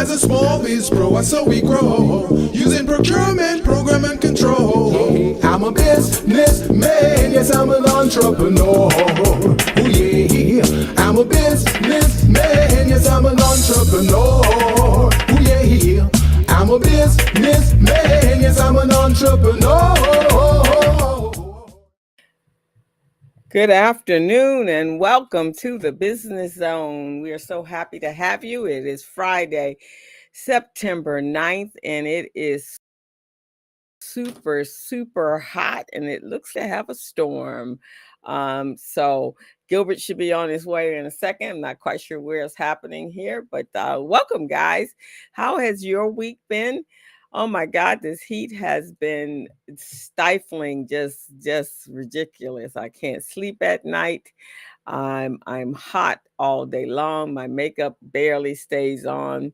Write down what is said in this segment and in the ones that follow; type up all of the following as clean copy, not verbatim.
As a small biz pro, so we grow, using procurement, program and control. I'm a businessman, yes, I'm an entrepreneur. Oh yeah, I'm a businessman, yes, I'm an entrepreneur. Oh yeah, I'm a businessman, yes, I'm an entrepreneur. Good afternoon and welcome to the Business Zone. We are so happy to have you. It is Friday, September 9th, and it is super hot, and it looks to have a storm. So Gilbert should be on his way in a second. I'm not quite sure where it's happening here, but welcome, guys. How has your week been? Oh my God, this heat has been stifling, just ridiculous. I can't sleep at night. I'm hot all day long. My makeup barely stays on.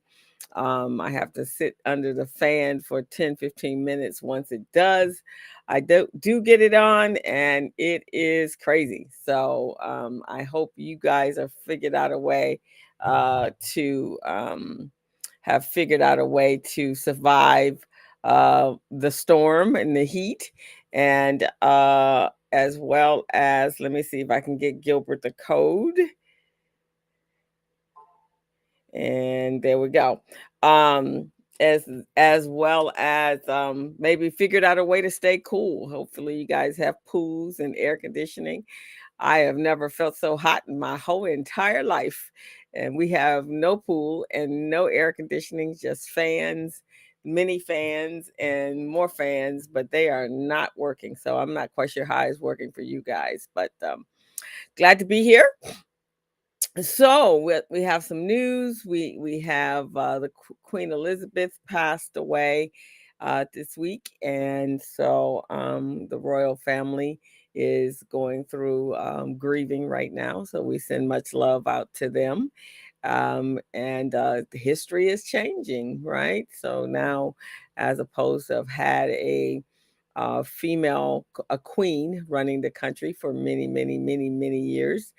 I have to sit under the fan for 10-15 minutes. Once it does, I do get it on, and it is crazy. So I hope you guys have figured out a way to have figured out a way to survive the storm and the heat, and as well as, let me see if I can get Gilbert the code. And there we go. Um, as well as maybe figured out a way to stay cool. Hopefully, you guys have pools and air conditioning. I have never felt so hot in my whole entire life. And we have no pool and no air conditioning, just fans, mini fans, and more fans, but they are not working. So I'm not quite sure how it's working for you guys, but glad to be here. So we have some news. We have the Queen Elizabeth passed away this week, and so the royal family is going through grieving right now. So we send much love out to them. And the history is changing, right? So now, as opposed to have had a queen running the country for many years.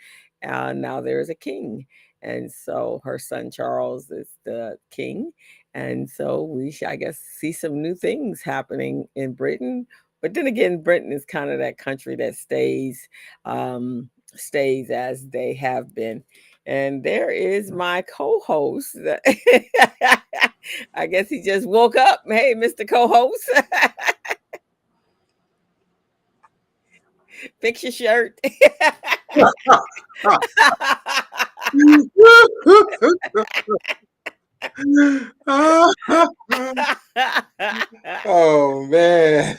Now there's a king. And so her son Charles is the king. And so we should, I guess, see some new things happening in Britain. But then again, Britain is kind of that country that stays as they have been. And there is my co-host. I guess he just woke up. Hey, Mr. Co-host. Fix your shirt. Oh man.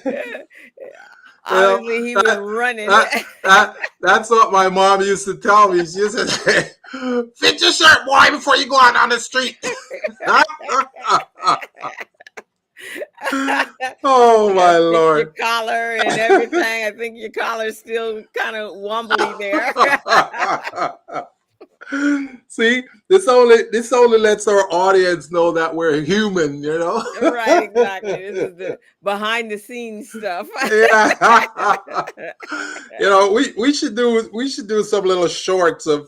Obviously, he was running. That's what my mom used to tell me. She used to say, "Fit your shirt, boy, before you go out on the street." Oh my Lord! Your collar and everything. I think your collar's still kind of wobbly there. See, this only lets our audience know that we're human, you know. Right, exactly. This is the behind the scenes stuff. Yeah. You know, we should do some little shorts of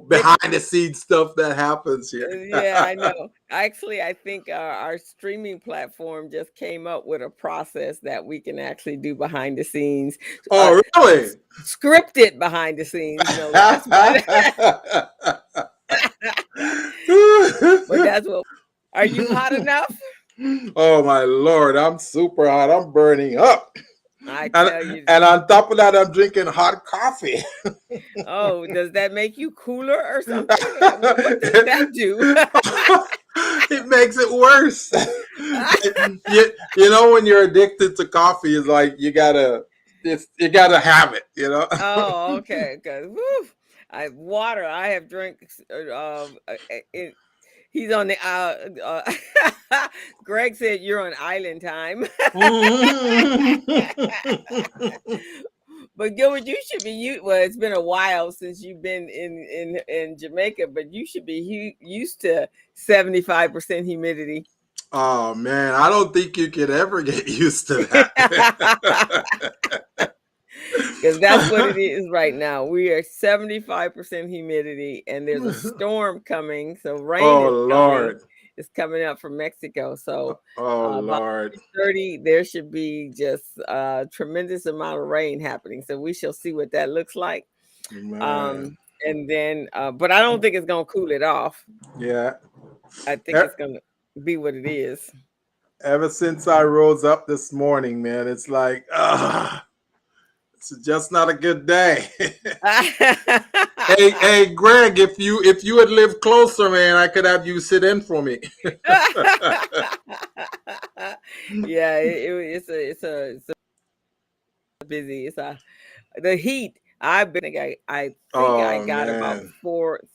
behind the scenes stuff that happens here. Yeah, I know. Actually, I think our streaming platform just came up with a process that we can actually do behind the scenes. Oh, really? Scripted behind the scenes, no less. But that's what. Are you hot enough? Oh my Lord, I'm super hot. I'm burning up. I tell you. And on top of that, I'm drinking hot coffee. Oh, does that make you cooler or something? What does that do? It makes it worse. You know, when you're addicted to coffee, it's like you gotta have it. You know. Oh, okay. Because water. I have drank. He's on the. Greg said you're on island time. But Gilbert, you should be well, it's been a while since you've been in Jamaica, but you should be used to 75% humidity. Oh man, I don't think you could ever get used to that. Because that's what it is right now. We are 75% humidity, and there's a storm coming. So rain Oh is coming. Lord. It's coming up from Mexico. So Oh about Lord. 30, there should be just a tremendous amount of rain happening. So we shall see what that looks like. Man. Um, and then, but I don't think it's gonna cool it off. Yeah. I think E- it's gonna be what it is. Ever since I rose up this morning, man, it's like, it's just not a good day. Hey, Greg, if you had lived closer, man, I could have you sit in for me. Yeah, it's a busy. It's a the heat. I think I Oh got about man,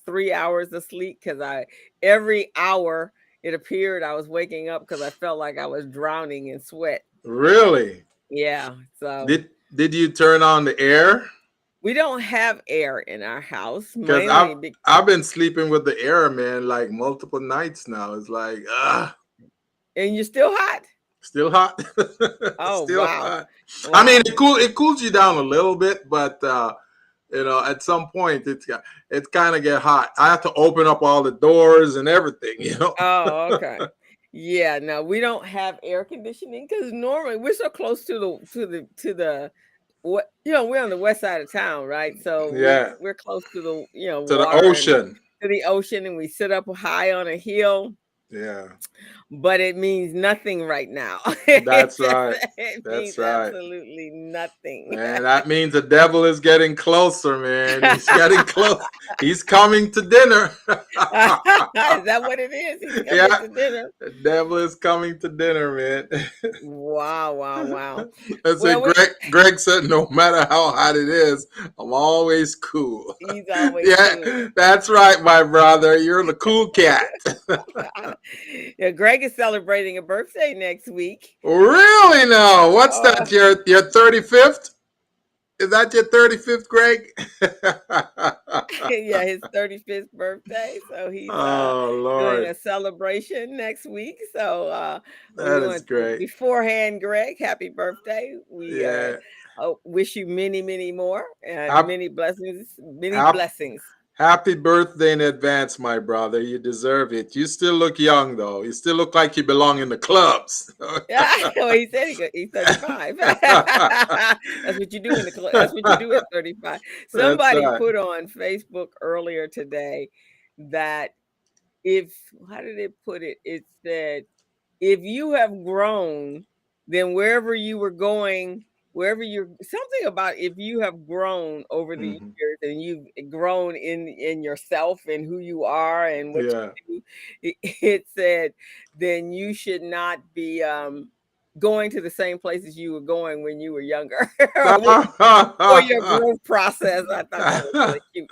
3 hours of sleep because I every hour it appeared I was waking up because I felt like I was drowning in sweat. really? Yeah, so Did you turn on the air? we don't have air in our house Because I've mainly because I've been sleeping with the air, man, like multiple nights now. It's like, and you're still hot. still hot, Oh still wow, hot. I mean, wow. it cools you down a little bit, but at some point it kind of get hot. I have to open up all the doors and everything. Oh, okay. Yeah, no, we don't have air conditioning because normally we're so close to the what we're on the west side of town, right? So we're Yeah, we're close to the to the water and ocean. to the ocean, and we sit up high on a hill, Yeah, but it means nothing right now. that's right. It That's means right. absolutely nothing. Man, that means the devil is getting closer, man. He's getting close. He's coming to dinner. Is that what it is? He's coming Yeah, to dinner. the devil is coming to dinner, man. Wow, wow, wow. I Well, said, Greg said, no matter how hot it is, I'm always cool. he's always cool. Yeah, that's right, my brother. You're the cool cat. Yeah, Greg is celebrating a birthday next week. Really now? What's Uh, that? Your 35th? Is that your 35th, Greg? yeah, his 35th birthday. So he's Oh doing Lord. a celebration next week. So we That is want to great. beforehand, Greg, happy birthday. We Yeah. wish you many, many more and Hap- many blessings, many hap- blessings. Happy birthday in advance, my brother. You deserve it. You still look young, though. You still look like you belong in the clubs. Yeah, well, he said he's 35. That's what you do in the club. That's what you do at 35. That's Somebody right. put on Facebook earlier today that if how did it put it? It said if you have grown, then wherever you're something about if you have grown over the Mhm. years and you've grown in yourself and who you are and what Yeah. you do, it said, then you should not be going to the same places you were going when you were younger or your growth process. I thought that was really cute.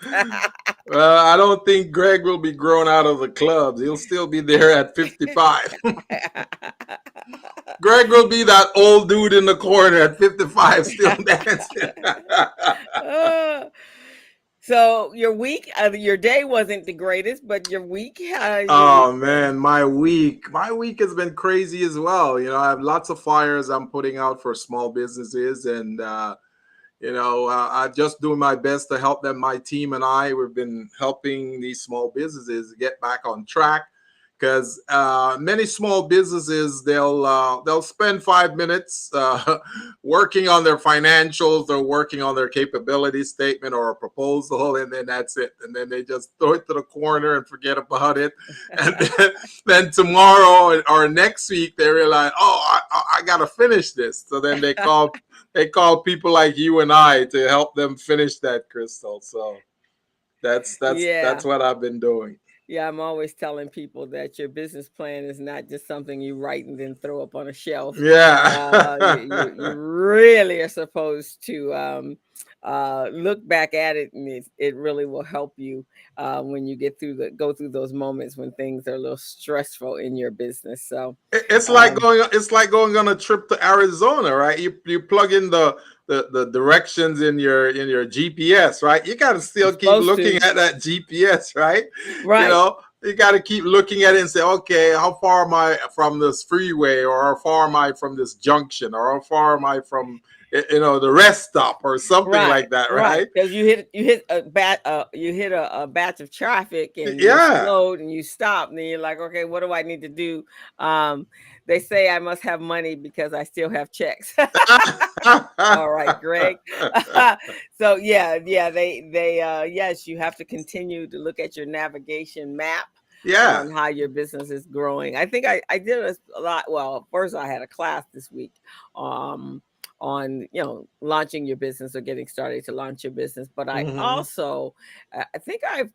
Well, I don't think Greg will be grown out of the clubs. He'll still be there at 55. Greg will be that old dude in the corner at 55 still dancing. Uh, so your day wasn't the greatest, but your week, how's your week Oh been? man, my week has been crazy as well. I have lots of fires I'm putting out for small businesses, and I just doing my best to help them. My team and we've been helping these small businesses get back on track because many small businesses they'll spend 5 minutes working on their financials or working on their capability statement or a proposal, and then that's it. And then they just throw it to the corner and forget about it. And then tomorrow or next week they realize, oh, I got to finish this. So then they call people like you and I to help them finish that, Crystal. So that's that's Yeah. that's what I've been doing. Yeah, I'm always telling people that your business plan is not just something you write and then throw up on a shelf. Yeah. You really are supposed to look back at it, and it really will help you when you go through those moments when things are a little stressful in your business. So, It's like um, going on a trip to Arizona, right? You plug in the directions in your GPS, right? You got to you're still keep supposed looking to, at that GPS, right? You right? know, you got to keep looking at it and say, okay, how far am I from this freeway, or how far am I from this junction, or how far am I from the rest stop or something Right, like that, right. right? Because you hit a batch of traffic and you're Yeah. slowed and you stop and then you're like, okay, what do I need to do? Um, they say I must have money because I still have checks. All right, Greg. So yeah, they yes, you have to continue to look at your navigation map Yeah. on how your business is growing. I think I did a lot. Well, first I had a class this week um on launching your business or getting started to launch your business, but I Hmm. also I think I've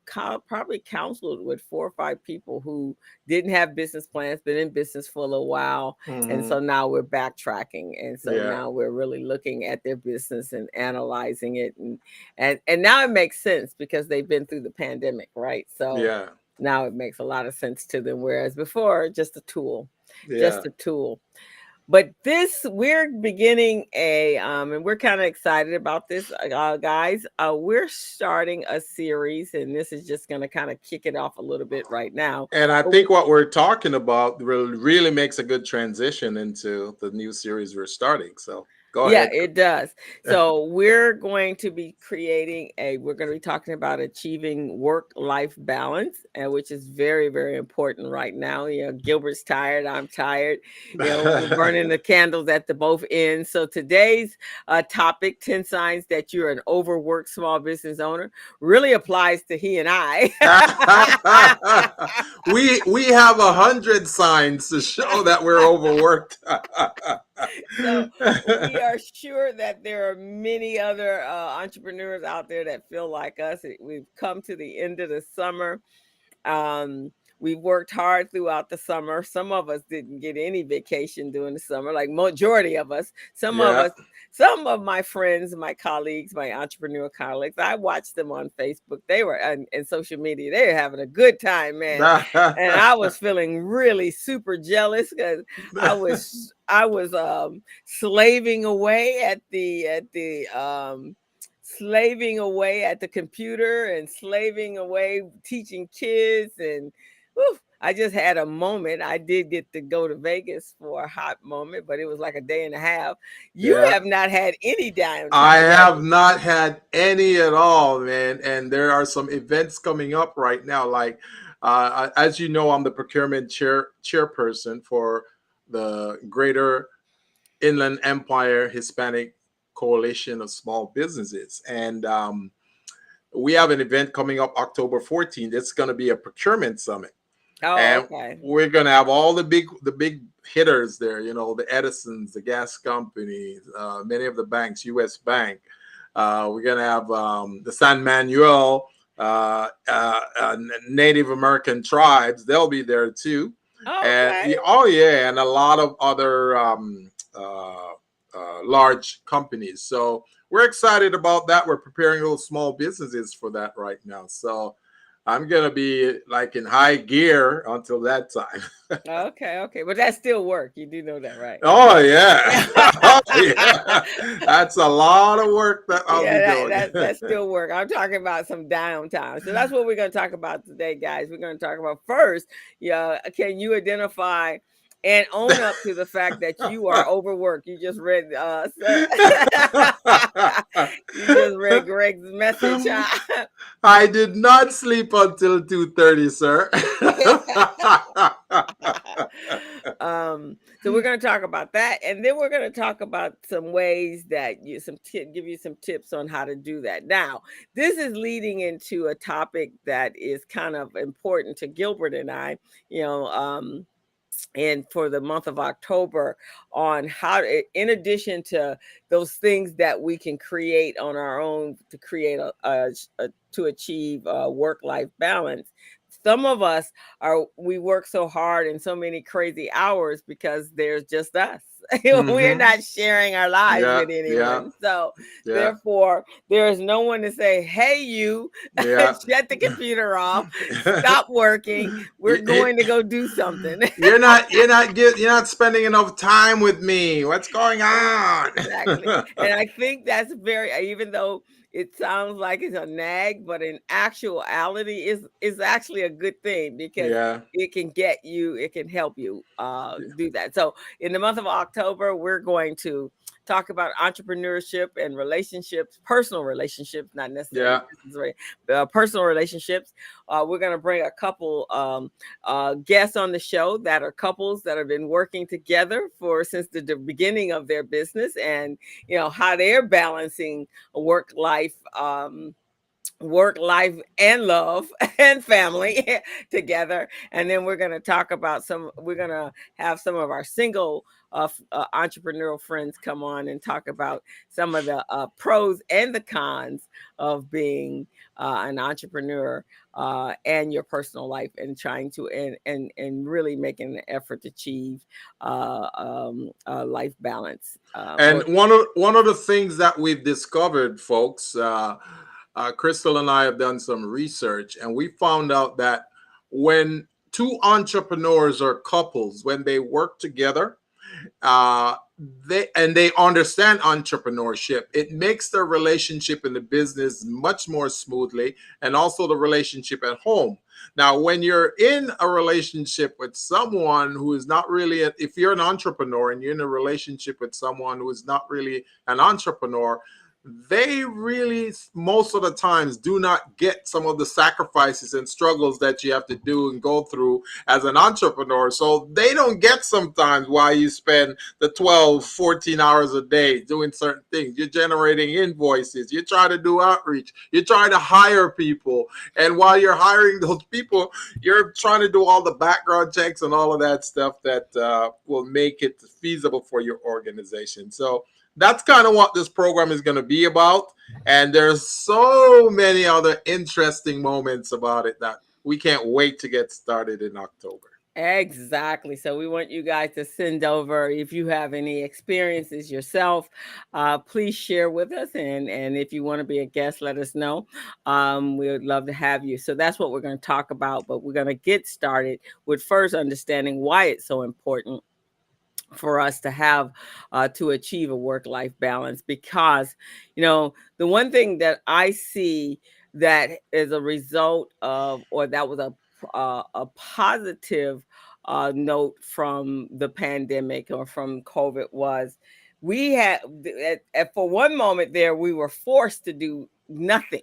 probably counseled with 4 or 5 people who didn't have business plans, been in business for a little while, and Hmm. so now we're backtracking, and so Yeah. now we're really looking at their business and analyzing it, and now it makes sense because they've been through the pandemic, right? So Yeah. now it makes a lot of sense to them, whereas before, just a tool, Yeah. just a tool. But this, we're beginning and we're kind of excited about this, guys. We're starting a series, and this is just going to kind of kick it off a little bit right now. And I But think what we're talking about really makes a good transition into the new series we're starting. So go yeah, ahead. it does. So we're going to be we're going to be talking about achieving work-life balance, which is very, very important right now. Gilbert's tired, I'm tired. We're burning the candles at the both ends. So today's topic, 10 signs that you're an overworked small business owner, really applies to he and I. We have 100 signs to show that we're overworked. So we are sure that there are many other entrepreneurs out there that feel like us. We've come to the end of the summer. Um, we worked hard throughout the summer. Some of us didn't get any vacation during the summer, like majority of us. Yeah. Some of my friends, my colleagues, my entrepreneur colleagues, I watched them on Facebook. They were and social media. They were having a good time, man. And I was feeling really super jealous because I was slaving away slaving away at the computer and slaving away teaching kids and whew, I just had a moment. I did get to go to Vegas for a hot moment, but it was like a day and a half. You Yeah. have not had any I downtime, have have you? not had any at all, man. And there are some events coming up right now. Like, as you know, I'm the procurement chairperson for the Greater Inland Empire Hispanic Coalition of Small Businesses, and we have an event coming up October 14th. It's going to be a procurement summit, Oh, and okay. we're going to have all the big hitters there. The Edisons, the gas companies, many of the banks, U.S. Bank. We're going to have the San Manuel Native American tribes. They'll be there too, Oh, and okay. oh yeah, and a lot of other large companies. So we're excited about that. We're preparing those small businesses for that right now. So I'm gonna be like in high gear until that time. Okay, okay. But that's still work. You do know that, right? Oh yeah, oh yeah. That's a lot of work that I'll Yeah, be that, doing. that that's still work. I'm talking about some downtime. So that's what we're going to talk about today, guys. We're going to talk about first, yeah, can you identify and own up to the fact that you are overworked? You just read you just read Greg's message. I did not sleep until 2:30, sir. So we're going to talk about that, and then we're going to talk about some ways that give you some tips on how to do that. Now, this is leading into a topic that is kind of important to Gilbert and I. You know, and for the month of October on how to, in addition to those things that we can create on our own to create to achieve work-life balance. Some of us we work so hard and so many crazy hours because there's just us. We're Hmm. not sharing our lives Yeah, with yeah, anyone. So yeah, therefore, there is no one to say, hey, you, yeah. shut the computer off, stop working. We're going to go do something. You're not spending enough time with me. What's going on? Exactly. And I think that's even though it sounds like it's a nag, but in actuality is actually a good thing because Yeah. it can help you do that. So in the month of October, we're going to talk about entrepreneurship and relationships, personal relationships, not necessarily Yeah. business, personal relationships. We're going to bring a couple guests on the show that are couples that have been working together for since the beginning of their business, and how they're balancing work life and love and family together. And then we're going to talk about we're going to have some of our single entrepreneurial friends come on and talk about some of the pros and the cons of being an entrepreneur and your personal life, and trying to and really making an effort to achieve life balance. And one of the things that we've discovered, folks, Crystal and I have done some research, and we found out that when two entrepreneurs or couples, when they work together, uh, they understand entrepreneurship, it makes their relationship in the business much more smoothly, and also the relationship at home. Now, when you're in a relationship with someone who is not really, if you're an entrepreneur and you're in a relationship with someone who is not really an entrepreneur, they really most of the times do not get some of the sacrifices and struggles that you have to do and go through as an entrepreneur. So they don't get sometimes why you spend the 12, 14 hours a day doing certain things. You're generating invoices, you're trying to do outreach, you're trying to hire people, and while you're hiring those people, you're trying to do all the background checks and all of that stuff that will make it feasible for your organization. So that's kind of what this program is going to be about. And there's so many other interesting moments about it that we can't wait to get started in October. Exactly. So we want you guys to send over, if you have any experiences yourself, please share with us. And if you want to be a guest, let us know. We would love to have you. So that's what we're going to talk about. But we're going to get started with first understanding why it's so important for us to have to achieve a work-life balance. Because the one thing that I see that is a result of, or that was a positive note from the pandemic or from COVID, was we had for one moment there, we were forced to do nothing,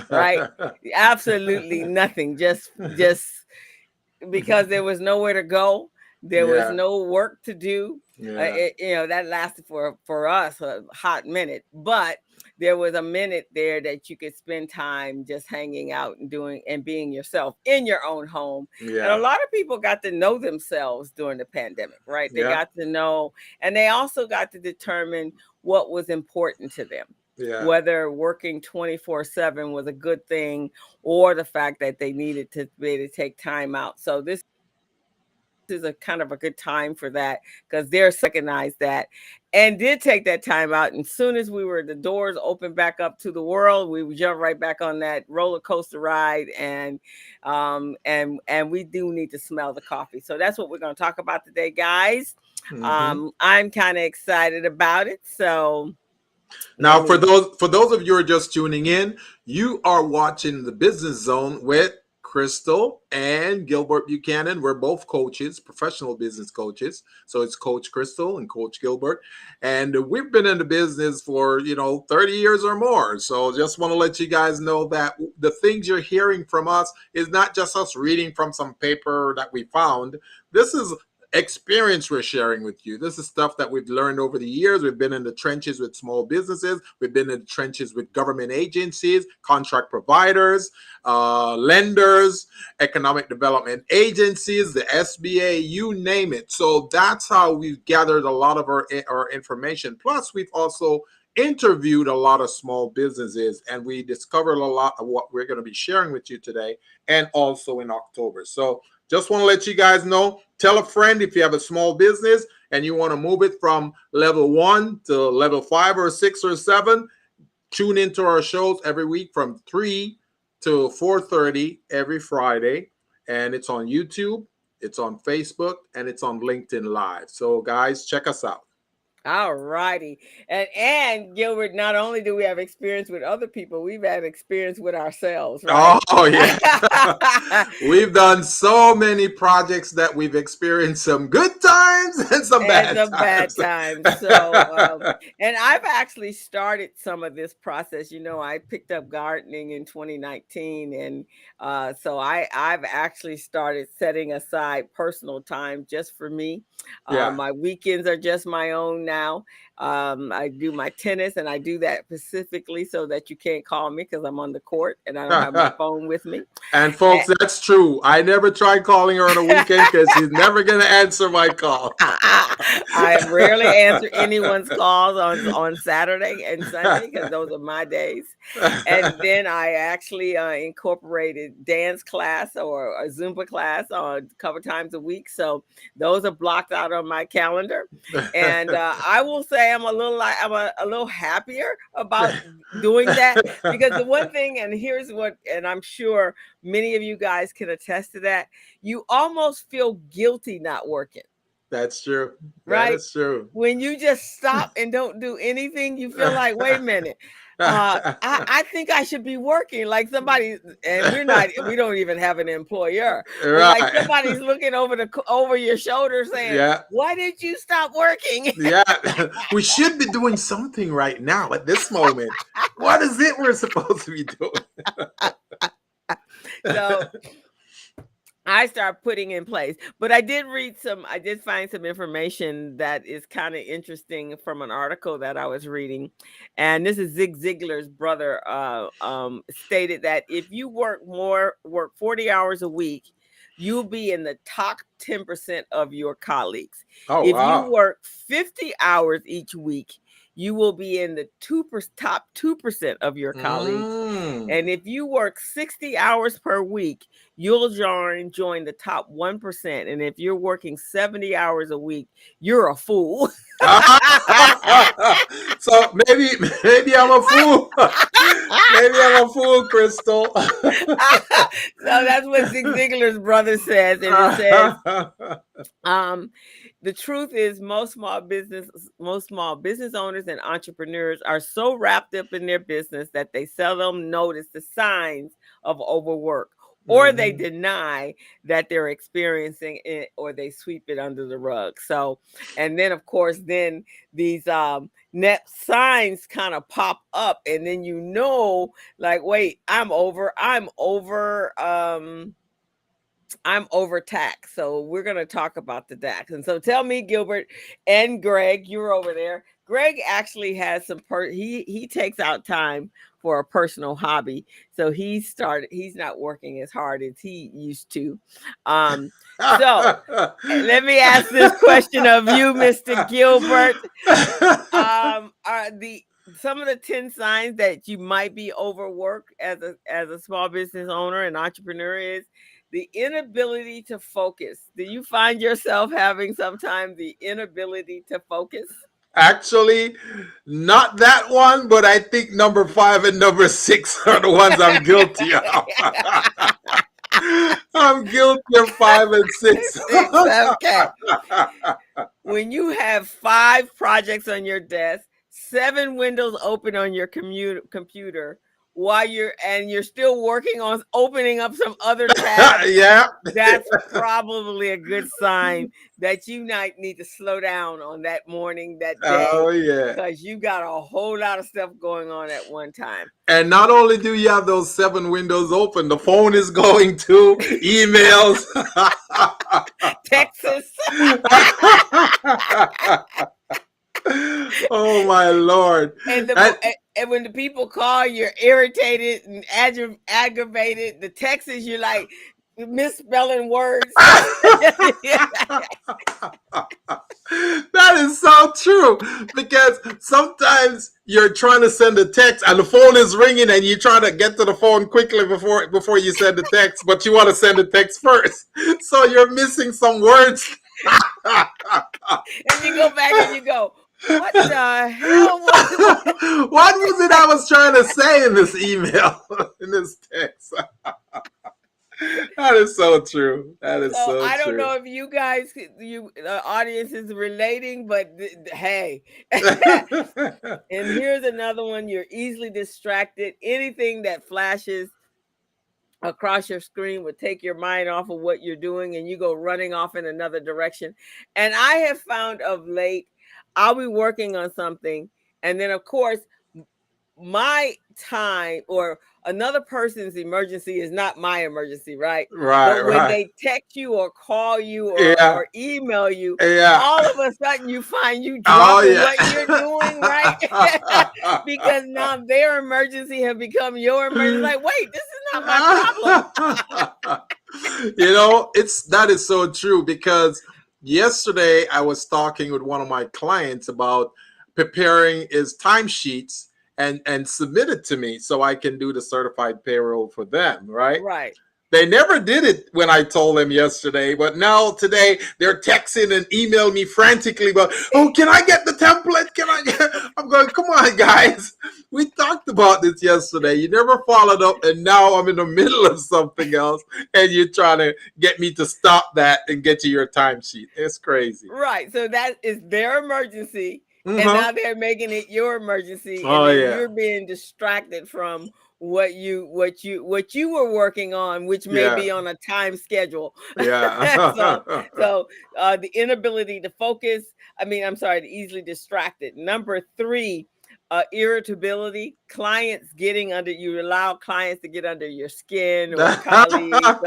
right? Absolutely nothing, just because there was nowhere to go, there was Yeah, no work to do. yeah, That lasted for us a hot minute, but there was a minute there that you could spend time just hanging out and doing and being yourself in your own home. And a yeah, lot of people got to know themselves during the pandemic, right? They yeah, got to know, and they also got to determine what was important to them, yeah, whether working 24/7 was a good thing, or the fact that they needed to be able to take time out. So this is a kind of a good time for that, because they're recognized that and did take that time out. And soon as the doors opened back up to the world, we would jump right back on that roller coaster ride. And we do need to smell the coffee. So that's what we're going to talk about today, guys. hmm I'm kind of excited about it. So let Now, for me those of you who are just tuning in, you are watching the Business Zone with Crystal and Gilbert Buchanan. We're both coaches, professional business coaches. So it's Coach Crystal and Coach Gilbert, and we've been in the business for 30 years or more. So just want to let you guys know that the things you're hearing from us is not just us reading from some paper that we found. This is experience we're sharing with you. This is stuff that we've learned over the years. We've been in the trenches with small businesses. We've been in the trenches with government agencies, contract providers, lenders, economic development agencies, the SBA, you name it. So that's how we've gathered a lot of our information. Plus, we've also interviewed a lot of small businesses, and we discovered a lot of what we're going to be sharing with you today and also in October. So just want to let you guys know, tell a friend if you have a small business and you want to move it from level 1 to level 5 or 6 or 7. Tune into our shows every week from 3 to 4:30 every Friday. And it's on YouTube, it's on Facebook, and it's on LinkedIn Live. So guys, check us out. All righty. And Gilbert, not only do we have experience with other people, we've had experience with ourselves, right? Oh, yeah. We've done so many projects that we've experienced some good times and some And bad some bad times. times. So, and I've actually started some of this process. You know, I picked up gardening in 2019, and so I've actually started setting aside personal time just for me. Yeah. My weekends are just my own now. I do my tennis, and I do that specifically so that you can't call me because I'm on the court and I don't have my phone with me. And folks, that's true. I never tried calling her on a weekend because she's never going to answer my call. I rarely answer anyone's calls on Saturday and Sunday because those are my days. And then I actually incorporated dance class or a Zumba class on a couple times a week. So those are blocked out on my calendar. And I will say I'm a little happier about doing that because the one thing, and here's what, and I'm sure many of you guys can attest to that, you almost feel guilty not working. That's true. That Right? is true. When you just stop and don't do anything, you feel like, wait a minute. I think I should be working like somebody, and we don't even have an employer, but like Right. somebody's looking over your shoulder saying, Yeah. why did you stop working? Yeah. We should be doing something right now at this moment. What is it we're supposed to be doing? So I start putting in place. But I did find some information that is kind of interesting from an article that I was reading. And this is Zig Ziglar's brother stated that if you work 40 hours a week, you'll be in the top 10% of your colleagues. Oh, If you wow. work 50 hours each week, you will be in the top 2% of your colleagues. And if you work 60 hours per week, you'll join the top 1%. And if you're working 70 hours a week, you're a fool. So maybe I'm a fool. Maybe I'm a fool, Crystal. So that's what Zig Ziglar's brother says. And it says, the truth is most small business owners and entrepreneurs are so wrapped up in their business that they seldom notice the signs of overwork, or they deny that they're experiencing it, or they sweep it under the rug. So, and then of course, then these net signs kind of pop up, and then like, wait, I'm overtaxed. So we're going to talk about the DAX. And so tell me, Gilbert and Greg, you're over there. Greg actually has he takes out time for a personal hobby. So he's not working as hard as he used to. So let me ask this question of you, Mr. Gilbert. Are some of the 10 signs that you might be overworked as a small business owner and entrepreneur is the inability to focus. Do you find yourself having sometimes the inability to focus? Actually, not that one, but I think number 5 and number 6 are the ones I'm guilty of. I'm guilty of 5 and 6. Okay. When you have 5 projects on your desk, 7 windows open on your computer, while you're still working on opening up some other tabs, Yeah, that's probably a good sign that you might need to slow down on that morning, that day. Oh, yeah. Because you got a whole lot of stuff going on at one time. And not only do you have those 7 windows open, the phone is going to emails, Texas. Oh my Lord! And when the people call, you're irritated and aggravated. The Texas, you're like misspelling words. That is so true, because sometimes you're trying to send a text and the phone is ringing and you're trying to get to the phone quickly before you send the text, but you want to send the text first, so you're missing some words. And you go back and you go, what the hell was it? What was it I was trying to say in this email, in this text? That is so true. That is So so I don't true. know if you guys, you audience is relating, but hey. And here's another one. You're easily distracted. Anything that flashes across your screen would take your mind off of what you're doing and you go running off in another direction. And I have found of late, I'll be working on something. And then, of course, my time or another person's emergency is not my emergency, right? Right, But when right. they text you or call you Yeah, or email you, yeah. all of a sudden you find you Oh dropping what you're doing, right? yeah. Because now their emergency have become your emergency. Like, wait, this is not my problem. It's that is so true because yesterday I was talking with one of my clients about preparing his timesheets and submit it to me so I can do the certified payroll for them, right? Right. They never did it when I told them yesterday, but now today they're texting and email me frantically about, oh, can I get the template? Can I get? I'm going, come on, guys. We talked about this yesterday. You never followed up, and now I'm in the middle of something else, and you're trying to get me to stop that and get to your timesheet. It's crazy. Right. So that is their emergency. And Mm-hmm. now they're making it your emergency. And Oh then yeah, you're being distracted from what you were working on, which may yeah, be on a time schedule. so yeah. so the inability to focus, I'm sorry, to easily distracted. Number three, irritability, clients getting under you, allow clients to get under your skin or colleagues.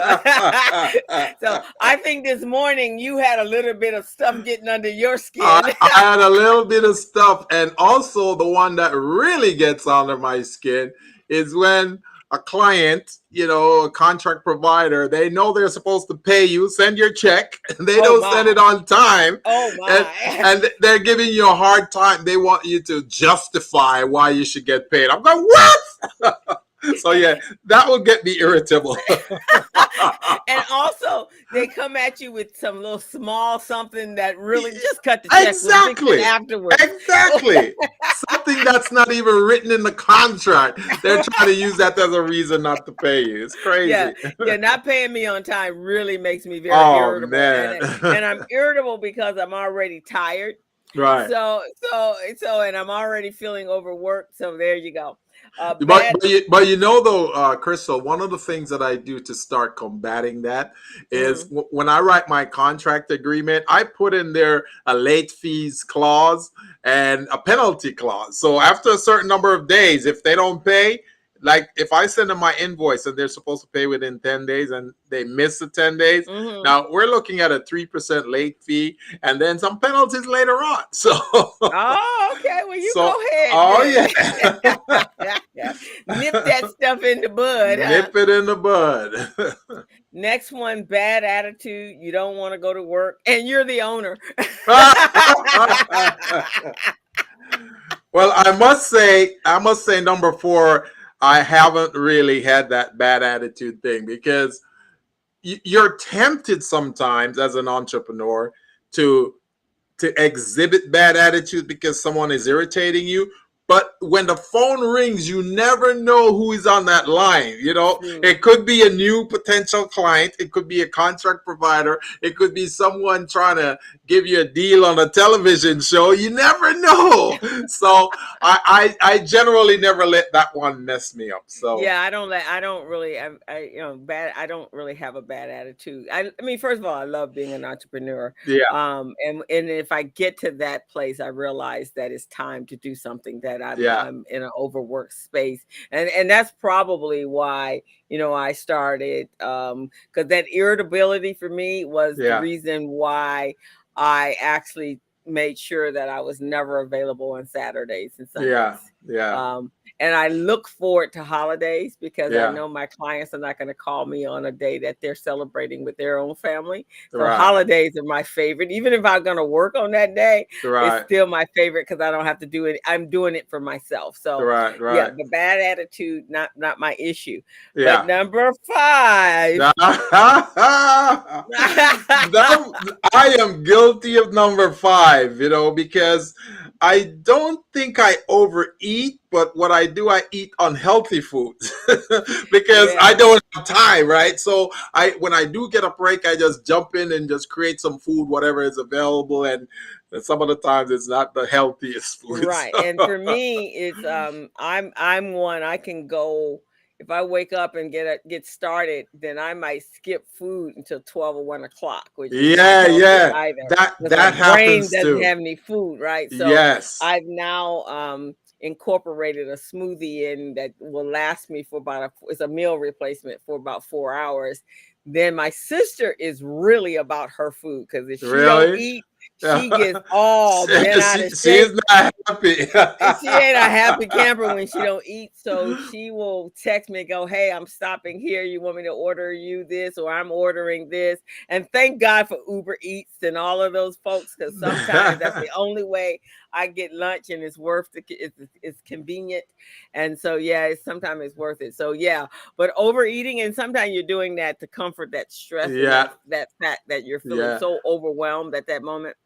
So I think this morning you had a little bit of stuff getting under your I, skin. I had a little bit of stuff, and also the one that really gets under my skin is when a client, a contract provider, they know they're supposed to pay you, send your check, and they Oh don't send it my. on time, Oh and my. and they're giving you a hard time. They want you to justify why you should get paid. I'm going, what? So yeah, that will get me irritable. And also they come at you with some little small something that really just cut the check. We'll fix it Exactly. afterwards. Exactly. Something that's not even written in the contract. They're trying to use that as a reason not to pay you. It's Yeah, crazy. yeah, not paying me on time really makes me very Oh irritable, man. and I'm irritable because I'm already tired. Right. So, and I'm already feeling overworked. So there you go. But Bad. though, Crystal, one of the things that I do to start combating that is Mhm. when I write my contract agreement, I put in there a late fees clause and a penalty clause. So after a certain number of days, if they don't pay, like if I send them my invoice and they're supposed to pay within 10 days and they miss the 10 days, Mhm. now we're looking at a 3% late fee and then some penalties later on. So, Oh, okay. Well, you so, go ahead oh then. yeah. Nip that stuff in the bud, huh? Nip it in the bud. Next one, bad attitude. You don't want to go to work, and you're the owner. Well, I must say, number four, I haven't really had that bad attitude thing because you're tempted sometimes as an entrepreneur to exhibit bad attitude because someone is irritating you. But when the phone rings, you never know who is on that line. True. It could be a new potential client. It could be a contract provider. It could be someone trying to give you a deal on a television show. You never know. So I generally never let that one mess me up. So Yeah, I don't really, bad. I don't really have a bad attitude. I mean, first of all, I love being an entrepreneur. yeah, And if I get to that place, I realize that it's time to do something that yeah, I'm in an overworked space, and that's probably why I started because that irritability for me was the yeah, reason why I actually made sure that I was never available on Saturdays and yeah, Sundays. yeah, Um, and I look forward to holidays because I yeah. know my clients are not going to call me on a day that they're celebrating with their own family. So Right, holidays are my favorite. Even if I'm going to work on that day, it's right, still my favorite because I don't have to do it. I'm doing it for myself. So right, yeah, right. the bad attitude, not my issue. But Yeah. number five. I am guilty of number five, because I don't think I overeat, but what I do, I eat unhealthy foods because I Yeah. don't have time, right? So when I do get a break, I just jump in and just create some food, whatever is available, and some of the times it's not the healthiest food. Right. And for me, it's I'm one I can go if I wake up and get started, then I might skip food until 12 or 1 o'clock, which is not Yeah, healthy yeah, either because my that brain happens doesn't too. have any food, right? So Yes, I've now incorporated a smoothie in that will last me for it's a meal replacement for about 4 hours. Then my sister is really about her food because if she don't really. eat, she gets all bent out of She shape is not happy. and she ain't a happy camper when she don't eat. So she will text me and go, "Hey, I'm stopping here. You want me to order you this or I'm ordering this?" And thank God for Uber Eats and all of those folks because sometimes that's the only way I get lunch and it's it's convenient. And so yeah, sometimes it's worth it. So yeah, but overeating and sometimes you're doing that to comfort that stress and Yeah, that fact that you're feeling yeah. so overwhelmed at that moment.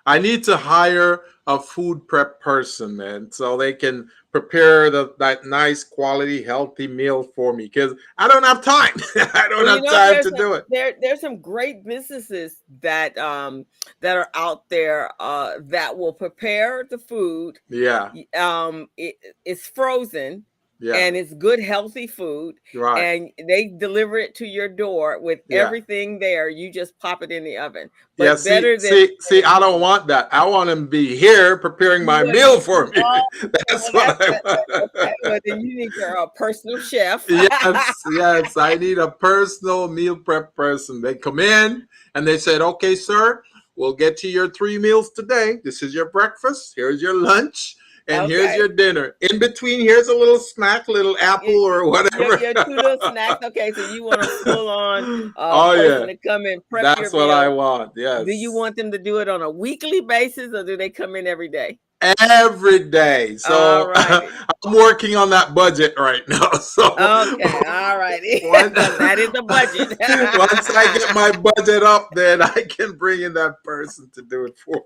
I need to hire a food prep person, man, so they can prepare that nice quality healthy meal for me because I don't have time. I don't Well, have time to do it. there's some great businesses that are out there that will prepare the food. Yeah, It's frozen yeah, and it's good healthy food right. and they deliver it to your door with Yeah. everything there. You just pop it in the oven. Yeah, But better than I don't want that. I want him to be here preparing you my want meal for me. oh, That's well what I okay. want. Well then you need your personal chef. Yes, yes. I need a personal meal prep person. They come in and they said, "Okay, sir, we'll get you your 3 meals today. This is your breakfast. Here's your lunch, and here's Okay. your dinner. In between, here's a little snack, little apple or whatever." Your 2 little snacks. Okay, so you want a full on Oh person yeah, to come and prep your that's what I meal. want. Do you Yes. want them to do it on a weekly basis or do they come in every day? Every day. All So right. I'm working on that budget right now. So Okay. All right. once, That is the budget. once I get my budget up, then I can bring in that person to do it for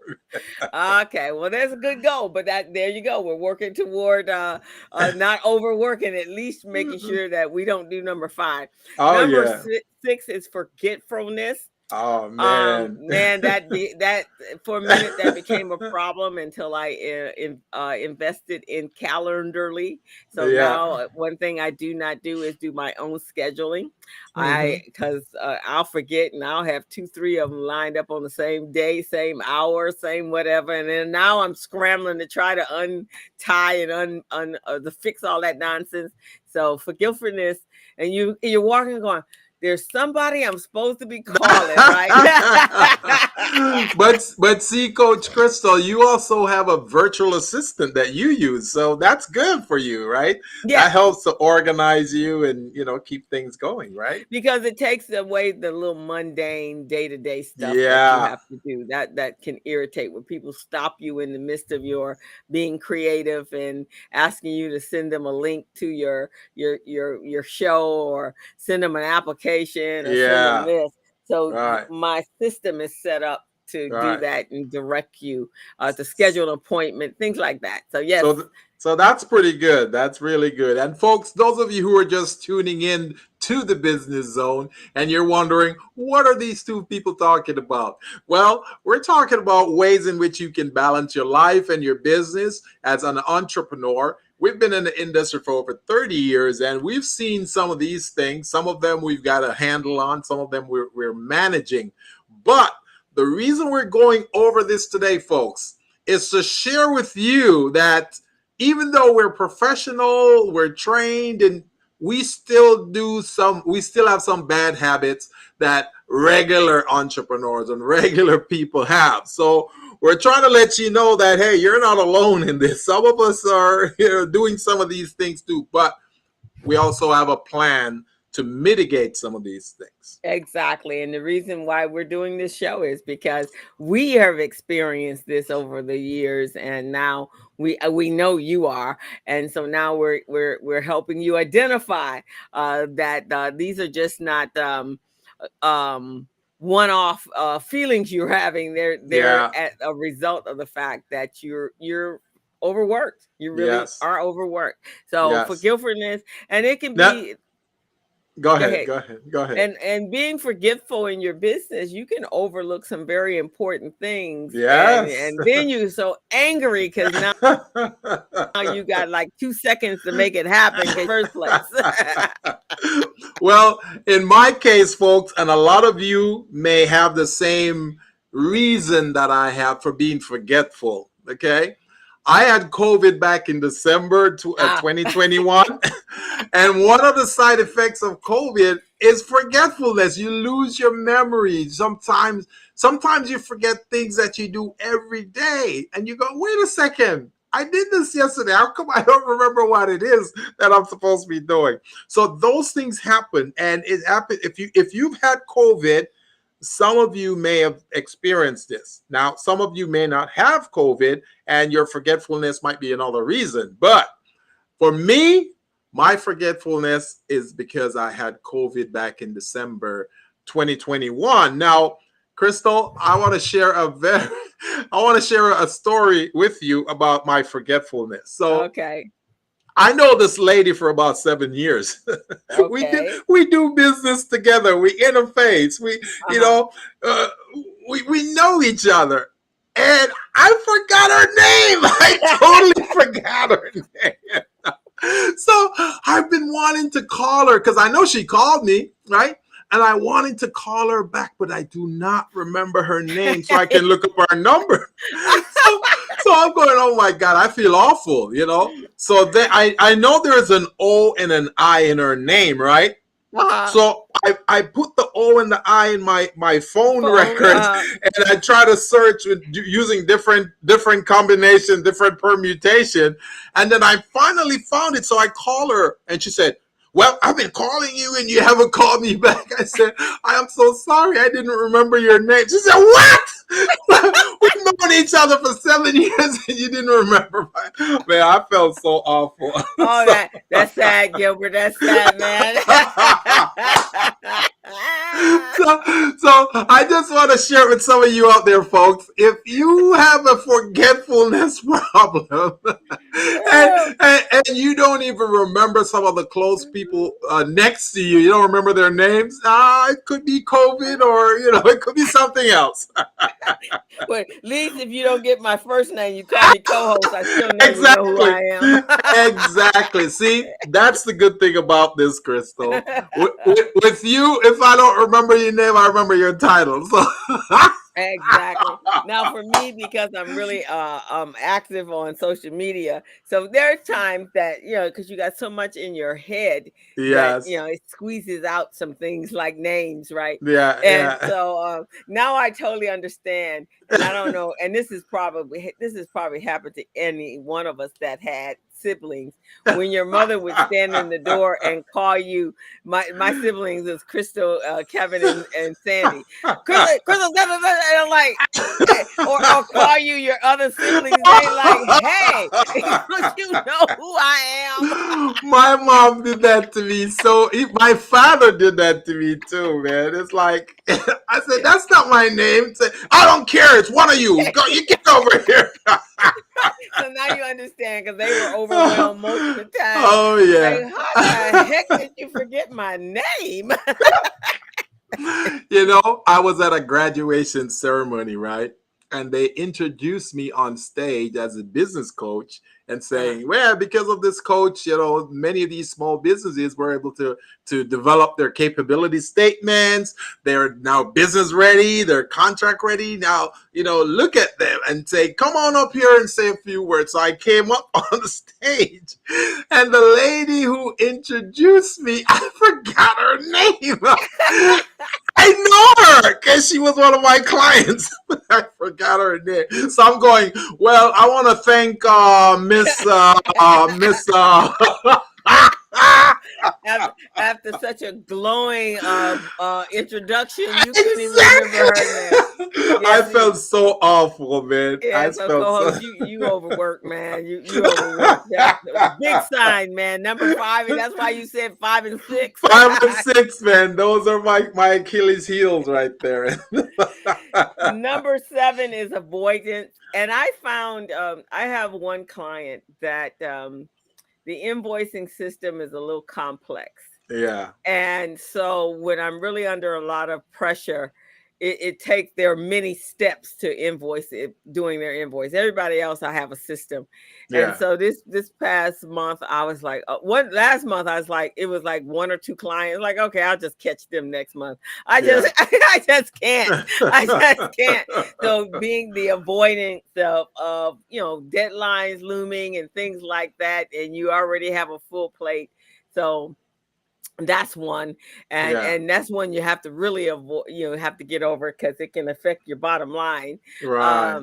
Okay, well, there's a good goal, but that there you go. We're working toward not overworking, at least making me. sure that we don't do number 5. Oh Number yeah. 6 is forgetfulness. Oh man. Man, that for a minute that became a problem until I invested in Calendarly. So Yeah. now one thing I do not do is do my own scheduling. Hmm. Because I'll forget and I'll have 2 3 of them lined up on the same day, same hour, same whatever, and then now I'm scrambling to try to untie and to fix all that nonsense. So forgetfulness, and you're walking going, there's somebody I'm supposed to be calling, right? But see, Coach Crystal, you also have a virtual assistant that you use, so that's good for you, right? That Yes, helps to organize you and keep things going, right? because it takes away the little mundane day-to-day stuff that you Yeah, have to do that can irritate when people stop you in the midst of your being creative and asking you to send them a link to your show or send them an application or send them yeah, this. So right, my system is set up to do right. that and direct you to schedule an appointment, things like that. So yes. So, so that's pretty good. That's really good. And folks, those of you who are just tuning in to the business zone and you're wondering, what are these two people talking about? Well, we're talking about ways in which you can balance your life and your business as an entrepreneur. We've been in the industry for over 30 years and we've seen some of these things. Some of them we've got a handle on, some of them we're managing. But the reason we're going over this today, folks, is to share with you that even though we're professional, we're trained, and we still have some bad habits that regular entrepreneurs and regular people have. So we're trying to let you know that, hey, you're not alone in this. Some of us are doing some of these things too, but we also have a plan to mitigate some of these things. Exactly. And the reason why we're doing this show is because we have experienced this over the years and now we know you are. And so now we're helping you identify that these are just not um one-off feelings you're having. They're Yeah. at a result of the fact that you're overworked. You really Yes. are overworked. So Yes. forgetfulness, and it can Now, be, go go ahead. ahead. Go ahead. Go ahead. And being forgetful in your business, you can overlook some very important things, Yes. and then you're so angry because now you got like 2 seconds to make it happen in the first place. Well, in my case, folks, and a lot of you may have the same reason that I have for being forgetful. Okay. I had COVID back in December Ah, 2021. And one of the side effects of COVID is forgetfulness. You lose your memory. Sometimes you forget things that you do every day. And you go, wait a second. I did this yesterday. How come I don't remember what it is that I'm supposed to be doing? So those things happen. And it happens if you've had COVID, some of you may have experienced this. Now, some of you may not have COVID, and your forgetfulness might be another reason. But for me, my forgetfulness is because I had COVID back in December 2021. Now, Crystal, I want to share a story with you about my forgetfulness. So okay, I know this lady for about 7 years. we do okay, we do business together. We interface. You uh-huh. know, uh, we know each other. And I forgot her name. I totally forgot her name. So I've been wanting to call her because I know she called me, right? And I wanted to call her back, but I do not remember her name, so I can look up her number. So, so I'm going, oh my God, I feel awful, you know? So then I know there's an O and an I in her name, right? Uh-huh. So I put the O and the I in my phone Phone, records, and I try to search using different combination, different permutation, and then I finally found it. So I call her, and she said, "Well, I've been calling you, and you haven't called me back." I said, "I am so sorry, I didn't remember your name." She said, "What? We've known each other for 7 years, and you didn't remember my..." Man, I felt so awful. oh, So, that's sad, Gilbert. That's sad, man. so I just want to share with some of you out there, folks. If you have a forgetfulness problem, and you don't even remember some of the close people next to you, you don't remember their names. It could be COVID, or it could be something else. But at least if you don't get my first name, you call me co-host. I still know you know who Exactly. I am. Exactly. See, that's the good thing about this, Crystal. With you, if I don't remember your name, I remember your title. So Exactly. Now for me, because I'm really active on social media, so there are times that because you got so much in your head that yes. it squeezes out some things like names, right? Yeah, And yeah. so now I totally understand. And I don't know, and this has probably happened to any one of us that had siblings. When your mother would stand in the door and call you, my siblings is Crystal, Kevin, and Sandy. Crystal, and I'm like, or call you your other siblings' name, like, hey, don't you know who I am? My mom did that to me. My father did that to me too, man. It's like I said, that's not my name. Say, I don't care. It's one of you. Go, you get over here. So now you understand because they were overwhelmed most of the time. Oh Like, yeah. how the heck did you forget my name? I was at a graduation ceremony, right? And they introduced me on stage as a business coach and Uh-huh. saying, well, because of this coach, many of these small businesses were able to develop their capability statements. They're now business ready, they're contract ready. Now, look at them and say, come on up here and say a few words. So I came up on the stage, and the lady who introduced me, I forgot her name. I know her because she was one of my clients. I forgot her name. So I'm going, well, I want to thank Miss After such a glowing introduction, you couldn't even remember her name. Exactly. Yeah, I see, felt so awful, man. I yeah, so felt so. co-host, you overworked, man. You overworked. That's a big sign, man. Number five, and that's why you said 5 and 6. 5 and 6, man. Those are my Achilles heels right there. Number 7 is avoidance. And I found I have one client that the invoicing system is a little complex. Yeah. And so when I'm really under a lot of pressure, it takes there are many steps to invoice it, doing their invoice. Everybody else, I have a system. And Yeah. so this past month, I was like, one last month, I was like, it was like 1 or 2 clients. Like, okay, I'll just catch them next month. I Yeah. just I just can't. I just can't. So being the avoidance of deadlines looming and things like that, and you already have a full plate. So that's one, and Yeah. and that's one you have to really avoid, have to get over, because it can affect your bottom line. Right.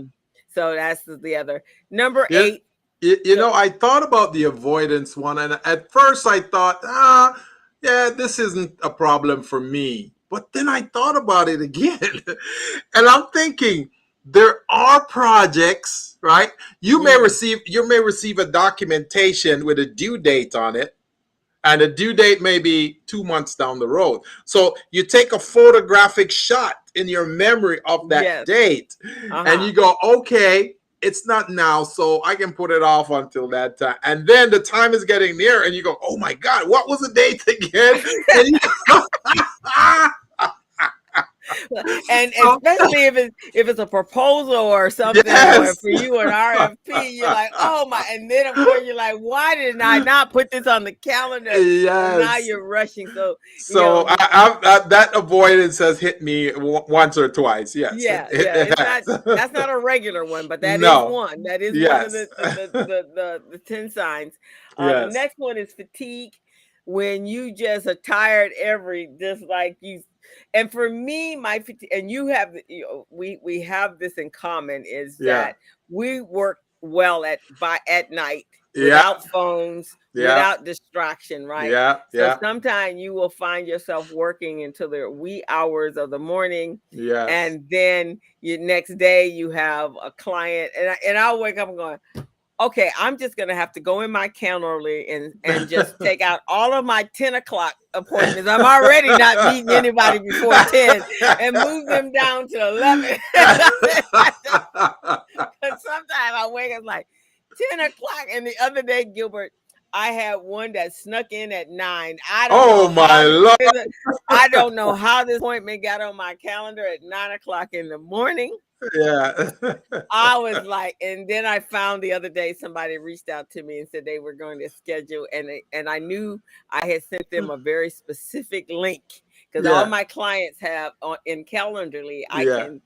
So that's the other. Number Yeah. 8. You know, I thought about the avoidance one, and at first I thought, yeah, this isn't a problem for me. But then I thought about it again, and I'm thinking there are projects, right? Mm, You may receive a documentation with a due date on it, and the due date may be 2 months down the road. So you take a photographic shot in your memory of that yes. date, and Uh-huh. you go, okay, it's not now, so I can put it off until that time. And then the time is getting near, and you go, oh my God, what was the date again? And you And go, especially if it's a proposal or something, or yes, for you an RFP, you're like, oh my, and then of course you're like, why did I not put this on the calendar? And now yes. you're rushing. So So the that avoidance has hit me once or twice. Yes, yeah, yeah, it it's not has. that's not a regular one, but that is No. one. That is one of Yes. the 10 signs. The Yes. next one is fatigue, when you just are tired just like you. And for me, my fatigue, and you have, we have this in common, is Yeah. that we work well at night, Yeah. without phones, Yeah. without distraction, right? Yeah. So Yeah. sometimes you will find yourself working until the wee hours of the morning, Yes. and then you next day you have a client, and I'll wake up and going, okay, I'm just gonna have to go in my Calendly and just take out all of my 10 o'clock appointments. I'm already not meeting anybody before 10, and move them down to 11. Because sometimes I wake up like 10 o'clock, and the other day, Gilbert, I had one that snuck in at 9. I don't know Oh my how Lord. I don't know how this appointment got on my calendar at 9 o'clock in the morning. Yeah. I was like, and then I found the other day somebody reached out to me and said they were going to schedule, and I knew I had sent them a very specific link, because all Yeah. my clients have in Calendarly, I Yeah. can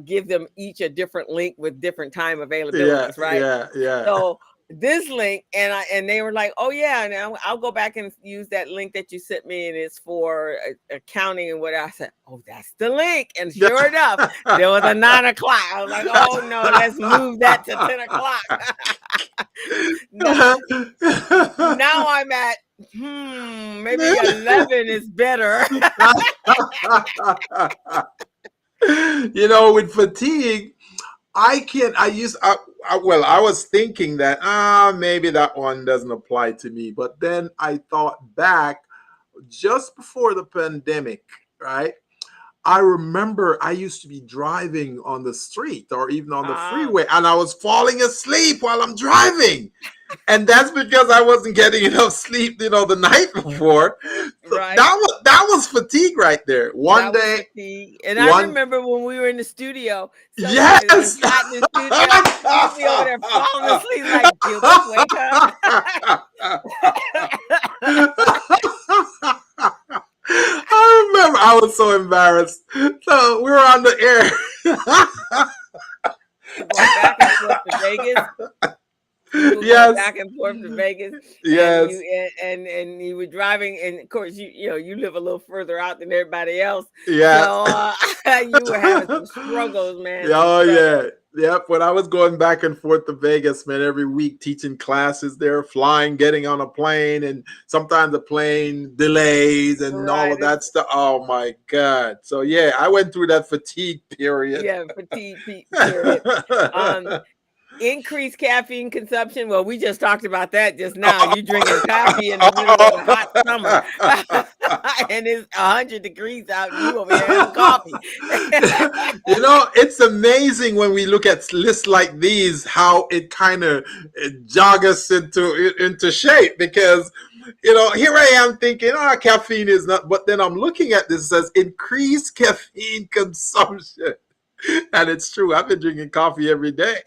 give them each a different link with different time Yeah. availabilities, right? Yeah. Yeah. So this link, and they were like, oh yeah, and I'll go back and use that link that you sent me, and it's for accounting and what. I said, oh, that's the link, and sure enough, there was a 9 o'clock. I was like, oh no, let's move that to 10 o'clock. now, now I'm at maybe 11 is better. With fatigue, I can't. Well, I was thinking that maybe that one doesn't apply to me, but then I thought back just before the pandemic, right? I remember I used to be driving on the street or even on the Ah, freeway, and I was falling asleep while I'm driving. And that's because I wasn't getting enough sleep, the night before. So right. that was fatigue right there. One That was day, fatigue. And I one remember when we were in the studio, sometimes I yes. got in the studio, you'd be over there falling asleep like, Gilbert, wake up. I remember I was so embarrassed. So we were on the air. Going back and forth to Vegas. We were going Yes. back and forth to Vegas, and you Yes. and you were driving, and of course you live a little further out than everybody else, Yes. so you were having some struggles, man, some Oh struggles. yeah. Yep, when I was going back and forth to Vegas, man, every week teaching classes there, flying, getting on a plane, and sometimes the plane delays and all Right. of that stuff. Oh my God. So yeah, I went through that fatigue period. Yeah, fatigue period. Um, Increased caffeine consumption. Well, we just talked about that just now. You drinking coffee in the middle of the hot summer, and it's 100 degrees out, and you over here having coffee. You know, it's amazing when we look at lists like these how it kind of jog us into shape, because you know, here I am thinking, oh, caffeine is not, but then I'm looking at this, it says increased caffeine consumption. And it's true. I've been drinking coffee every day.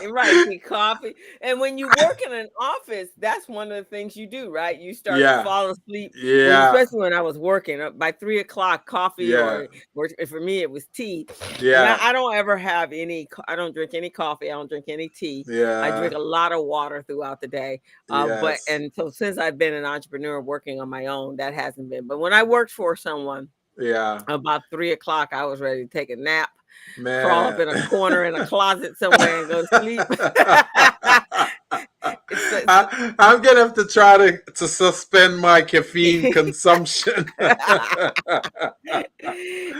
Right, the coffee. And when you work in an office, that's one of the things you do, right? You start to Yeah. fall asleep. When, Yeah. especially when I was working, by 3 o'clock, coffee Yeah. or for me it was tea. And Yeah. I don't ever have any. I don't drink any coffee. I don't drink any tea. I drink Yeah. a lot of water throughout the day. But Yes. and so since I've been an entrepreneur working on my own, that hasn't been. But when I worked for someone, Yeah. about 3 o'clock, I was ready to take a nap, crawl up Man. in a corner in a closet somewhere and go to sleep. I'm gonna have to try to suspend my caffeine consumption.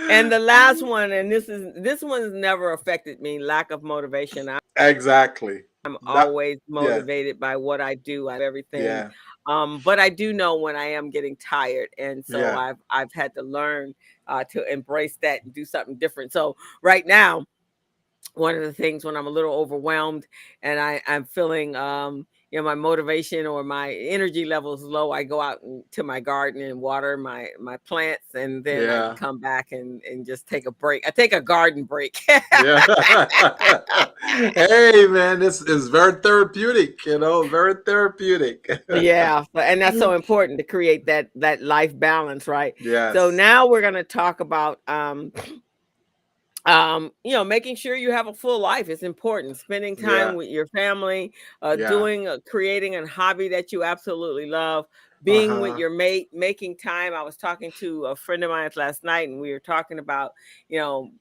And the last one, and this one's never affected me, lack of motivation. Exactly. I'm That. always Yeah. motivated by what I do, I everything. Yeah. But I do know when I am getting tired, and so Yeah. I've had to learn to embrace that and do something different. So right now, one of the things when I'm a little overwhelmed and I'm feeling my motivation or my energy levels low, I go out to my garden and water my plants, and then I Yeah. come back and just take a break. I take a garden break. Yeah. Hey man, this is very therapeutic, you know, very therapeutic. Yeah, and that's so important to create that life balance, right? So Yes. now we're going to talk about making sure you have a full life is important. Spending time Yeah. with your family, Yeah. doing creating a hobby that you absolutely love, being with Uh-huh. your mate, making time. I was talking to a friend of mine last night, and we were talking about you know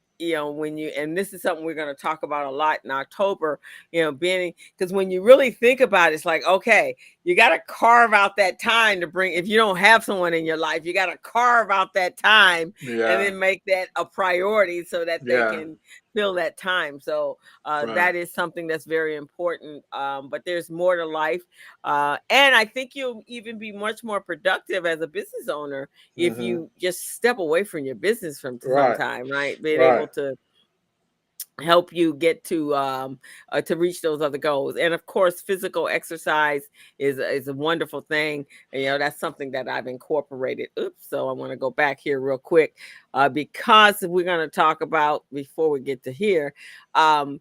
when you, and this is something we're going to talk about a lot in October, being, because when you really think about it, it's like, okay, you got to carve out that time to bring, if you don't have someone in your life, you got to carve out that time and Yeah. then make that a priority so that they Yeah. can fill that time. So Right. that is something that's very important. But there's more to life. And I think you'll even be much more productive as a business owner if Mm-hmm. you just step away from your business from some Right. time, right? Being able Right. to help you get to reach those other goals. And of course, physical exercise is a wonderful thing, and that's something that I've incorporated. Oops, so I want to go back here real quick, because we're going to talk about, before we get to here, um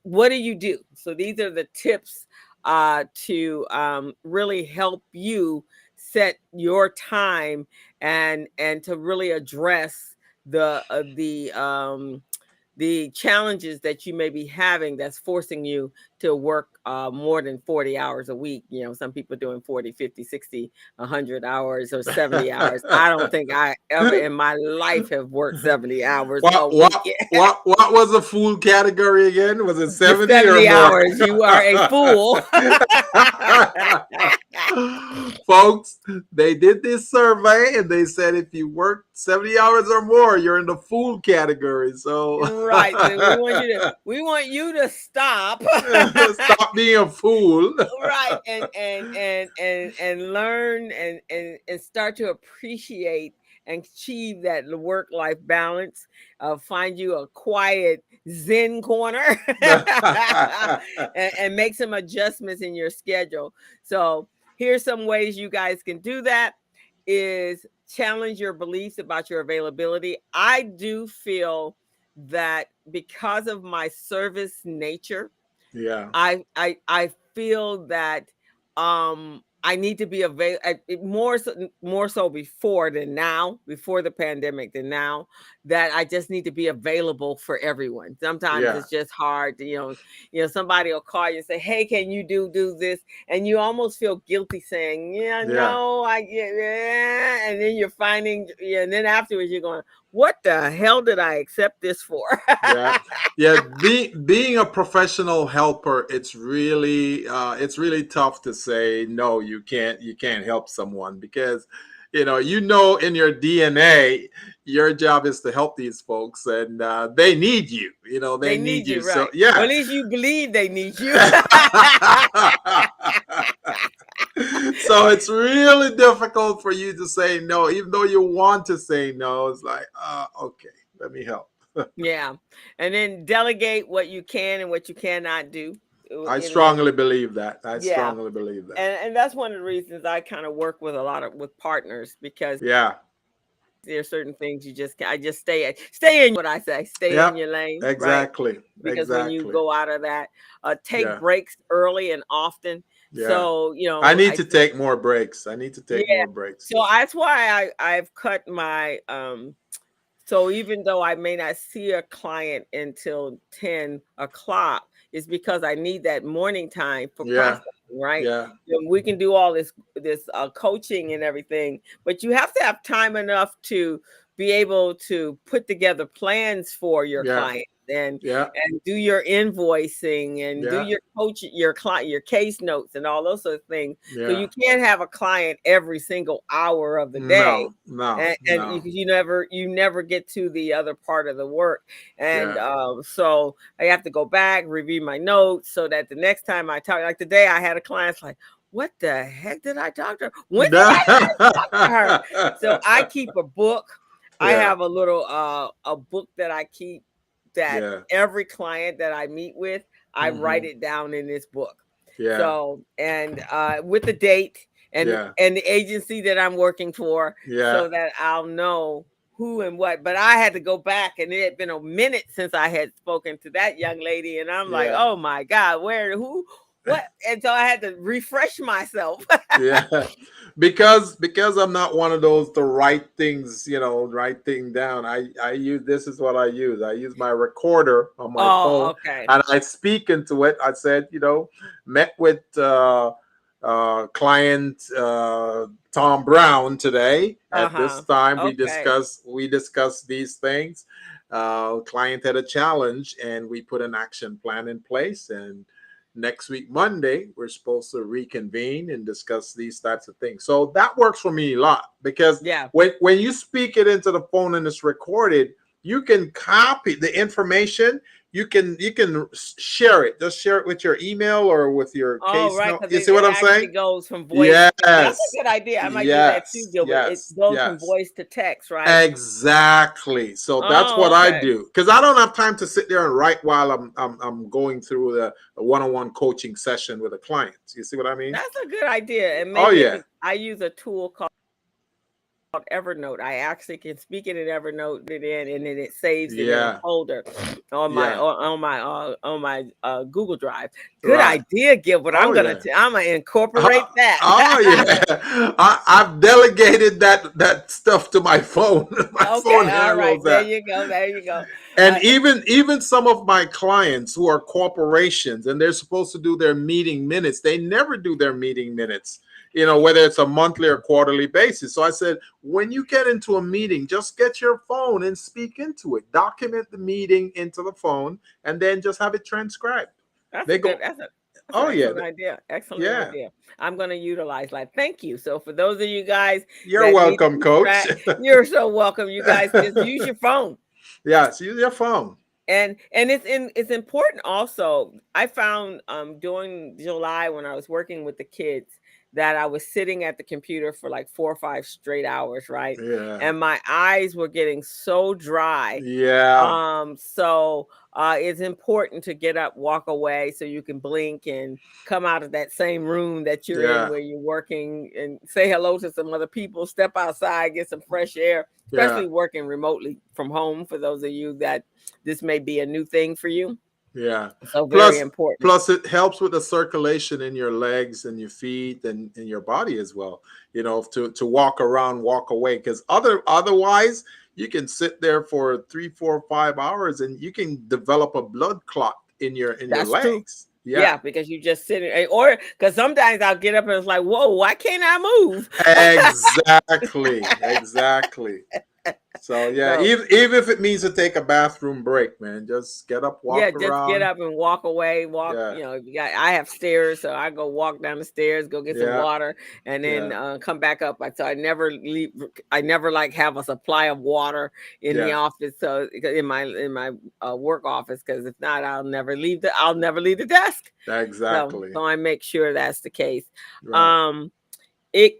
what do you do? So these are the tips to really help you set your time and to really address the challenges that you may be having that's forcing you to work more than 40 hours a week. Some people doing 40, 50, 60, 100 hours or 70 hours. I don't think I ever in my life have worked 70 hours What a what week. what was the fool category again? Was it The 70 or 70 more? hours, you are a fool. Folks, they did this survey and they said if you work 70 hours or more, you're in the fool category. So Right. So we want you to stop. stop being a fool. Right, and learn and start to appreciate and achieve that work life balance. Find you a quiet zen corner and make some adjustments in your schedule. So here's some ways you guys can do that: is challenge your beliefs about your availability. I do feel that because of my service nature, Yeah. I feel that I need to be available more so before than now, before the pandemic than now, that I just need to be available for everyone. Sometimes Yeah. it's just hard to, somebody will call you and say, "Hey, can you do this?" And you almost feel guilty saying, "Yeah, Yeah. no, yeah," and then you're finding, yeah, and then afterwards you're going, what the hell did I accept this for? Yeah, yeah. Being a professional helper, it's really tough to say no. You can't help someone because in your DNA, your job is to help these folks, and they need you. They They need need you. you, So right? Or yeah. at least you believe they need you. So it's really difficult for you to say no, even though you want to say no. It's like, okay, let me help. Yeah. And then delegate what you can and what you cannot do. I You know, strongly believe that. I yeah. strongly believe that. And that's one of the reasons I kind of work with a lot of with partners because Yeah. there's certain things you just I just stay in what I say, stay in Yep. your lane, right? Exactly. Because when you Exactly. go out of that, take Yeah. breaks early and often. Yeah. So, I need I to think take more breaks. I need to yeah. take more breaks. So that's why I've cut my so even though I may not see a client until 10 o'clock, it's because I need that morning time for Yeah. processing, right? Yeah. We can do all this coaching and everything, but you have to have time enough to be able to put together plans for your Yeah. client and Yeah. do your invoicing and do Yeah. your your client your case notes and all those sort of things. So Yeah. you can't have a client every single hour of the day No. No. and No. you never get to the other part of the work and Yeah. so I have to go back review my notes so that the next time I talk, like today I had a client like, what the heck did I talk to her? When did I talk to her? So I keep a book. I Yeah. have a little a book that I keep that Yeah. every client that I meet with, I write Hmm. it down in this book. Yeah. So and with the date Yeah. and the agency that I'm working for Yeah. so that I'll know who and what. But I had to go back and it had been a minute since I had spoken to that young lady. And I'm like, Yeah. oh my God, who, what? And so I had to refresh myself. Yeah. Because I'm not one of those to write things, write thing down. I use this is what I use. I use my recorder on my Oh, phone okay. and I speak into it. I said, met with client Tom Brown today. At this Uh-huh. time, Okay. we discussed these things. Client had a challenge, and we put an action plan in place. And next week, Monday, we're supposed to reconvene and discuss these types of things. So that works for me a lot because Yeah. when you speak it into the phone and it's recorded, you can copy the information, you can share it. Just share it with your email or with your Oh, case right, note. because You see what it I'm actually saying? goes from voice. That's a Yes. good idea. I might do that too, Yes. Gilbert. It Yes. goes from Yes. voice to text, right? Exactly. So that's Oh, what I okay. do because I don't have time to sit there and write while I'm going through the one-on-one coaching session with a client. You see what I mean? That's a good idea. And Oh maybe yeah. I use a tool called Evernote. I actually can speak it in Evernote it in and then it saves it in a Yeah. folder on my Yeah. Google Drive. Good Right. idea, Gilbert. Oh yeah. I'm gonna Oh, incorporate oh, that. yeah. I've delegated that stuff to my phone. My phone Okay, all handles right. There that. you go. There you go. And Uh, even some of my clients who are corporations and they're supposed to do their meeting minutes, they never do their meeting minutes, whether it's a monthly or quarterly basis. So I said, when you get into a meeting, just get your phone and speak into it. Document the meeting into the phone and then just have it transcribed. that's They a good. go, That's an oh yeah, excellent idea. Excellent yeah. idea. I'm going to utilize that. Thank you. So for those of you guys You're that need to welcome, keep coach. track, you're so welcome. You guys just use your phone. Yes, use your phone. And it's important also. I found during July when I was working with the kids that I was sitting at the computer for like 4 or 5 straight hours, right? Yeah. And my eyes were getting so dry. Yeah. So it's important to get up, walk away so you can blink and come out of that same room that you're in Yeah. where you're working and say hello to some other people, step outside, get some fresh air, Yeah. especially working remotely from home for those of you that this may be a new thing for you. Yeah. So very Plus, important. plus it helps with the circulation in your legs and your feet and in your body as well. To walk around, walk away. Because otherwise you can sit there for 3, 4, 5 hours and you can develop a blood clot in your That's true. legs. Yeah. Yeah, because you just sitting or because sometimes I'll get up and it's like, whoa, why can't I move? Exactly. Exactly. So yeah, So even if it means to take a bathroom break, man, just get up, yeah, walk just get around. up and walk away. Walk, Yeah, you know, I have stairs, so I go walk down the stairs, go get some yeah, water, and then yeah, come back up. So I never leave. I never like have a supply of water in the yeah, office. So in my work office, because if not, I'll never leave the desk. So exactly. I make sure that's the case. Right. Um,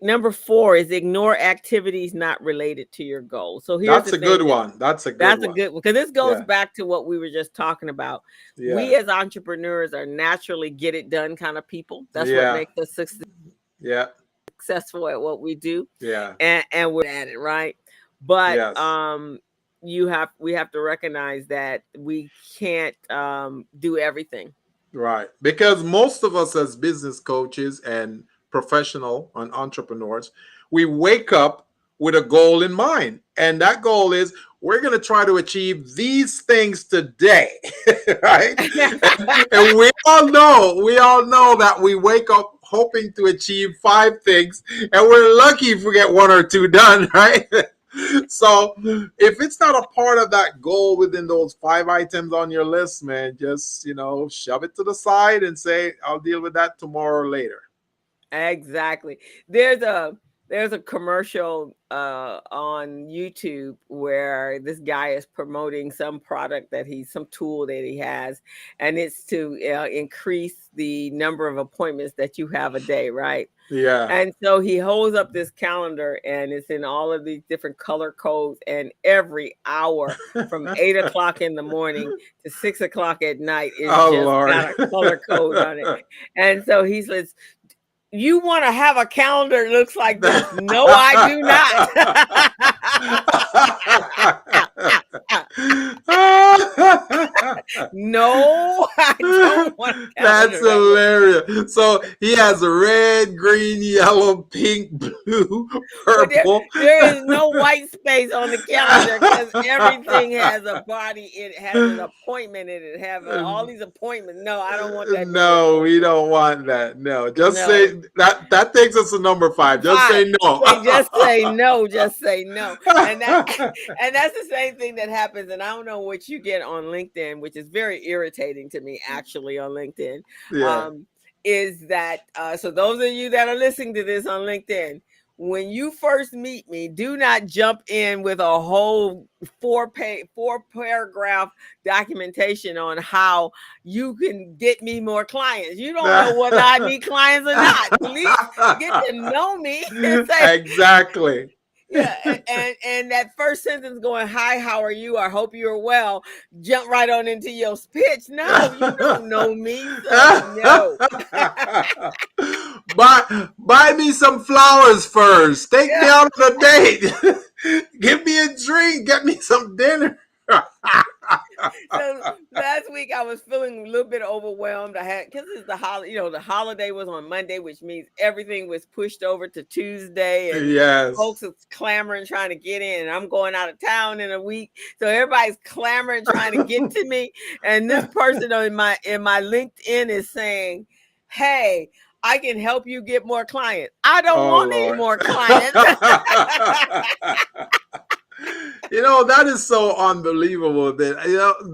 Number 4 is ignore activities not related to your goal. So here's That's the a good thing. one. That's a good That's a one. good one, because this goes Yeah, back to what we were just talking about. yeah, We as entrepreneurs are naturally get it done kind of people. That's what yeah, makes us yeah, successful at what we do, yeah, and we're at it, right? But yes. we have to recognize that we can't do everything. Right. Because most of us as business coaches and professional and entrepreneurs, we wake up with a goal in mind. And that goal is we're going to try to achieve these things today. Right? And we all know that we wake up hoping to achieve 5 things and we're lucky if we get 1 or 2 done, right? So if it's not a part of that goal within those 5 items on your list, man, just shove it to the side and say, I'll deal with that tomorrow or later. Exactly. There's a commercial on YouTube where this guy is promoting some product some tool that he has, and it's to increase the number of appointments that you have a day, right? Yeah. And so he holds up this calendar, and it's in all of these different color codes, and every hour from 8 o'clock in the morning to 6 o'clock at night is Oh just Lord. got a color code on it. And so he says, you want to have a calendar that looks like this? No, I do not. No, I don't want a That's calendar that looks like. hilarious. So he has red, green, yellow, pink, blue, But purple. there is no white space on the calendar, because everything has a body. It has an appointment in it. Have all these appointments. No, I don't want that no No, we appointment. don't want that. No, just No. say that. That takes us to number 5. Just 5. say no. Just say no. Just say no. And that's the same thing that happens. And I don't know what you get on LinkedIn, which is very irritating to me actually on LinkedIn. Yeah. Is that so those of you that are listening to this on LinkedIn, when you first meet me, do not jump in with a whole 4 paragraph documentation on how you can get me more clients. You don't know whether I need clients or not. At least get to know me and say, Exactly. yeah, and that first sentence going, hi, how are you? I hope you're well. Jump right on into your pitch. No, you don't know me. So no. buy me some flowers first. Take me Yeah. out on a date. Give me a drink. Get me some dinner. So last week I was feeling a little bit overwhelmed. I had, because it's the holiday, the holiday was on Monday, which means everything was pushed over to Tuesday, and Yes. folks are clamoring trying to get in. And I'm going out of town in a week, so everybody's clamoring trying to get to me. And this person in my LinkedIn is saying, "Hey, I can help you get more clients." I don't Oh want any Lord. more clients. That is so unbelievable that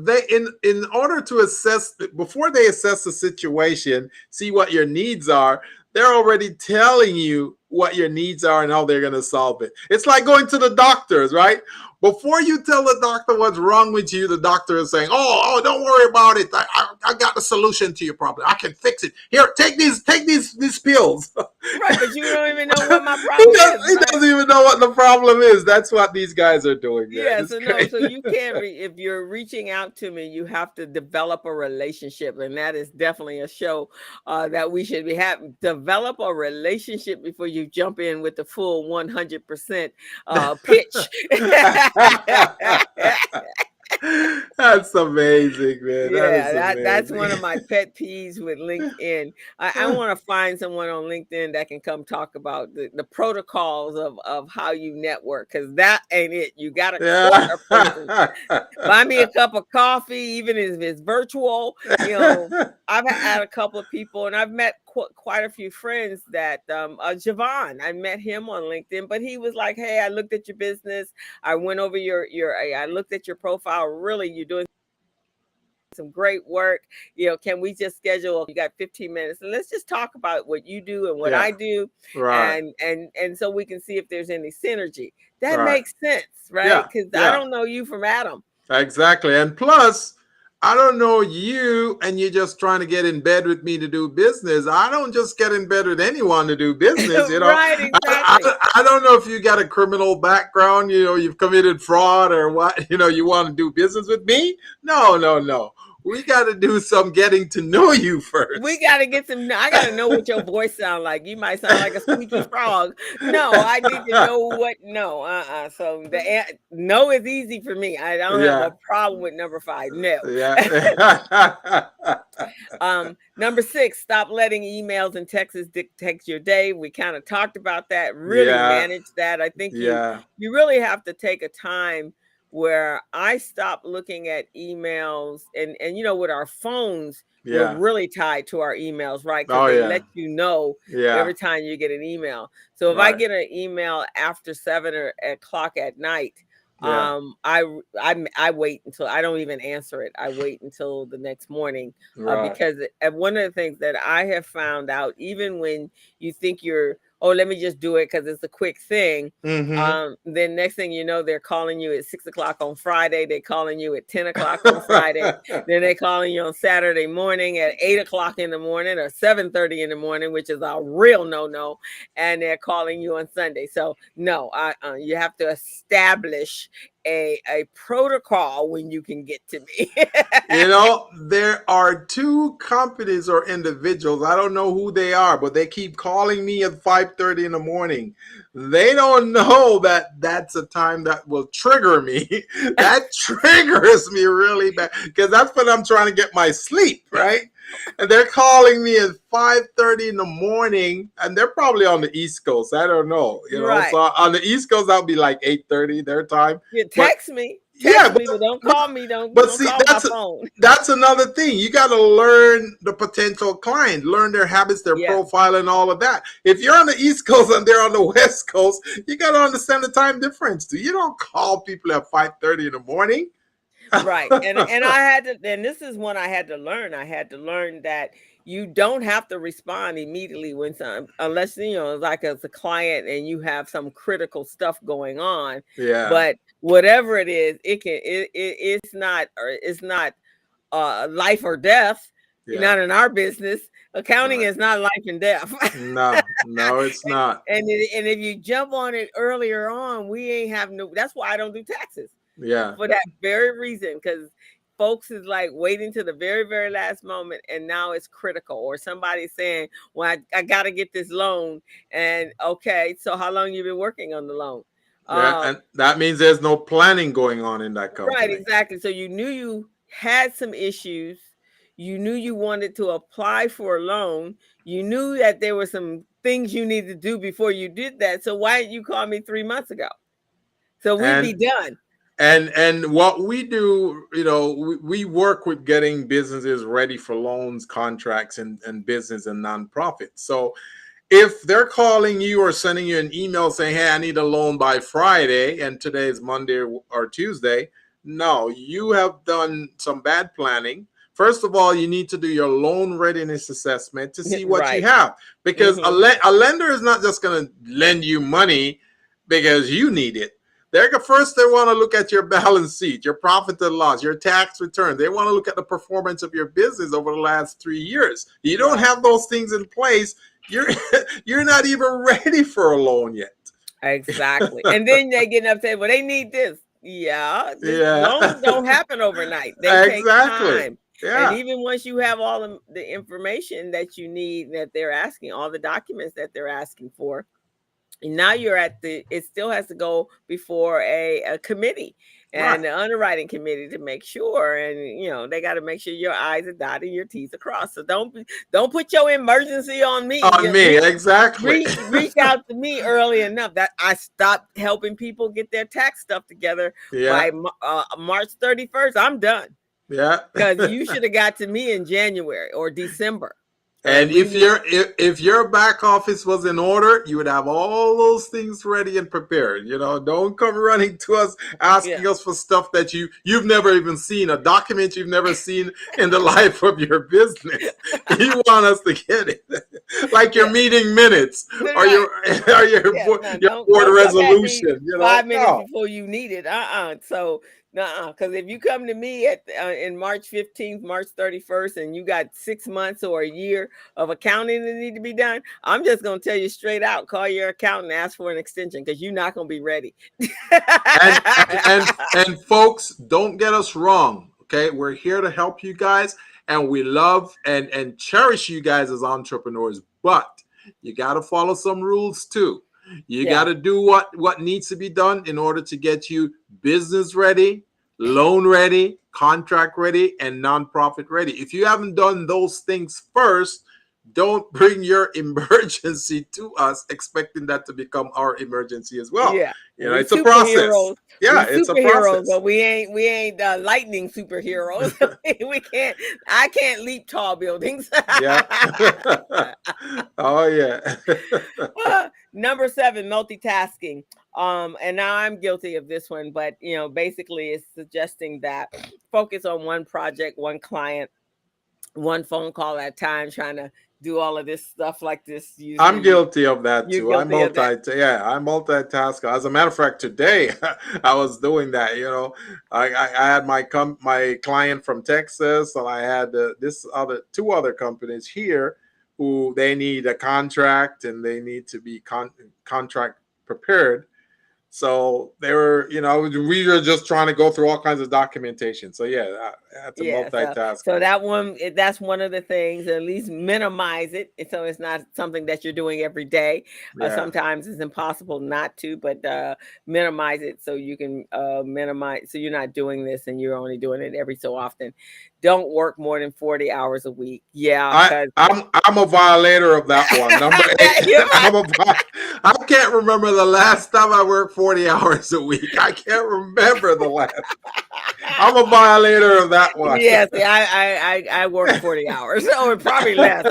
they in order to assess before they assess the situation, see what your needs are, they're already telling you what your needs are and how they're going to solve it. It's like going to the doctors, right? Before you tell the doctor what's wrong with you, the doctor is saying, "Oh, don't worry about it. I got the solution to your problem. I can fix it. Here, take these pills." Right, but you don't even know what my problem is, He right? doesn't even know what the problem is. That's what these guys are doing, man. Yeah, It's so no, so crazy. you can't if you're reaching out to me, you have to develop a relationship, and that is definitely a show that we should be having. Develop a relationship before you jump in with the full 100% pitch. That's amazing, man. That Yeah, is that's one of amazing. my pet peeves with LinkedIn. I want to find someone on LinkedIn that can come talk about the protocols of how you network, because that ain't it. You got to court Yeah. a person. Buy me a cup of coffee, even if it's virtual. I've had a couple of people, and I've met quite a few friends that Javon, I met him on LinkedIn, but he was like, "Hey, I looked at your business. I went over I looked at your profile. Really, you're doing some great work. Can we just schedule? You got 15 minutes, and let's just talk about what you do and what Yeah. I do, Right. and so we can see if there's any synergy." That Right. makes sense, right? Yeah. Because I Yeah. don't know you from Adam. Exactly. And plus, I don't know you, and you're just trying to get in bed with me to do business. I don't just get in bed with anyone to do business. Right, exactly. I don't know if you got a criminal background, you've committed fraud or what, you want to do business with me. No, no, no. We got to do some getting to know you We first. got to get some. I got to know what your voice sounds like. You might sound like a squeaky frog. No, I need to know what. No, So no is easy for me. I don't have a Yeah. problem with number 5. No. Yeah. Number 6, stop letting emails and texts dictate your day. We kind of talked about that. Really Yeah. manage that. I think you Yeah. you really have to take a time where I stop looking at emails, and with our phones, we're Yeah. really tied to our emails, right? Because Oh, they yeah. let you know Yeah. every time you get an email. So if I Right. get an email after 7 o'clock at night, Yeah. I wait until, I don't even answer it. I wait until the next morning, Right. because one of the things that I have found out, even when you think oh, let me just do it because it's a quick thing. Mm-hmm. Then next thing you know, they're calling you at 6 o'clock on Friday. They're calling you at 10 o'clock on Friday. Then they're calling you on Saturday morning at 8 o'clock in the morning or 7:30 in the morning, which is a real no. And they're calling you on Sunday. So no, you have to establish a protocol when you can get to me. There are two companies or individuals. I don't know who they are, but they keep calling me at 5:30 in the morning. They don't know that that's a time that will trigger me. That triggers me really bad because that's when I'm trying to get my sleep, right? And they're calling me at 5:30 in the morning, and they're probably on the East Coast. I don't know. Right. So on the East Coast, that'll be like 8:30 their time. Yeah, But text me. yeah, Text me, but don't call me. but Don't see, call my phone. that's another thing. You got to learn the potential client, learn their habits, their Yeah. profile, and all of that. If you're on the East Coast and they're on the West Coast, you got to understand the time difference. Too. You don't call people at 5:30 in the morning. Right. And I had to, and this is one I had to learn. I had to learn that you don't have to respond immediately when unless like as a client and you have some critical stuff going on. Yeah. But whatever it is, it's not, or it's not life or death. Yeah. Not in our business. Accounting Right. is not life and death. No, no, it's not. And if you jump on it earlier on, we ain't have no. That's why I don't do taxes, Yeah. for that very reason, because folks is like waiting to the very, very last moment, and now it's critical. Or somebody's saying, "Well, I got to get this loan," and okay, so how long you been working on the loan? Yeah. And that means there's no planning going on in that Right, company. exactly. So you knew you had some issues. You knew you wanted to apply for a loan. You knew that there were some things you needed to do before you did that. So why didn't you call me 3 months ago? So we'd be And done. and what we do, we work with getting businesses ready for loans, contracts, and business and nonprofits. So if they're calling you or sending you an email saying, "Hey, I need a loan by Friday," and today is Monday or Tuesday, no, you have done some bad planning. First of all, you need to do your loan readiness assessment to see what you Right. have, because Hmm. a lender is not just going to lend you money because you need it. First, they want to look at your balance sheet, your profit and loss, your tax return. They want to look at the performance of your business over the last 3 years. You don't Right. have those things in place. You're you're not even ready for a loan yet. Exactly. And then they get upset. Well, they need this. Yeah, this loans Yeah. don't happen overnight. They take Exactly. time. And Yeah. even once you have all the information that you need, that they're asking, all the documents that they're asking for, and now you're it still has to go before a committee Right. and the underwriting committee to make sure. And they got to make sure your I's are dotted, your T's are crossed. So don't put your emergency on me. On me, exactly. Reach out to me early enough. That I stopped helping people get their tax stuff together Yeah. by March 31st. I'm done. Yeah. because you should have got to me in January or December. And We if your back office was in order, you would have all those things ready and prepared. Don't come running to us yeah asking us for stuff that you've never even seen, a document you've never seen in the life of your business. You want us to get it, like your yeah meeting minutes that's or right. Yeah, no, your don't board come at me resolution. 5 minutes No. before you need it. So, because if you come to me at in March 15th, March 31st, and you got 6 months or a year of accounting that need to be done, I'm just gonna tell you straight out: call your accountant, and ask for an extension because you're not gonna be ready. And folks, don't get us wrong. Okay, we're here to help you guys, and we love and cherish you guys as entrepreneurs. But you got to follow some rules too. You got Yeah, to do what needs to be done in order to get you business ready, loan ready, contract ready, and nonprofit ready. If you haven't done those things first, don't bring your emergency to us expecting that to become our emergency as well. yeah. We It's a process. superheroes. Yeah, We it's a superheroes, process. but we ain't lightning superheroes. We can't. I can't leap tall buildings. Yeah. Oh yeah. Number 7, multitasking. And now I'm guilty of this one, but basically it's suggesting that focus on one project, one client, one phone call at a time, trying to do all of this stuff like this. I'm Usually guilty of that you're too. I guilty of that. multitask. As a matter of fact, today I was doing that. I had my client from Texas, and I had this other two other companies here who they need a contract and they need to be contract prepared. So they were, we were just trying to go through all kinds of documentation. So yeah, I had to Yeah, multitask so on that. that one, that's one of the things. At least minimize it, so it's not something that you're doing every day. Yeah. Sometimes it's impossible not to, but minimize it so you can minimize. So you're not doing this, and you're only doing it every so often. Don't work more than 40 hours a week. Yeah, I because I'm a violator of that one. Number eight. you're right. I can't remember the last time I worked 40 hours a week. I can't remember the last. I'm a violator of that one. Yes, I work 40 hours, or probably less.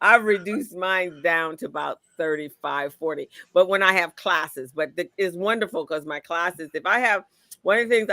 I've reduced mine down to about 35, 40. But when I have classes, but it's wonderful because my classes, if I have one of the things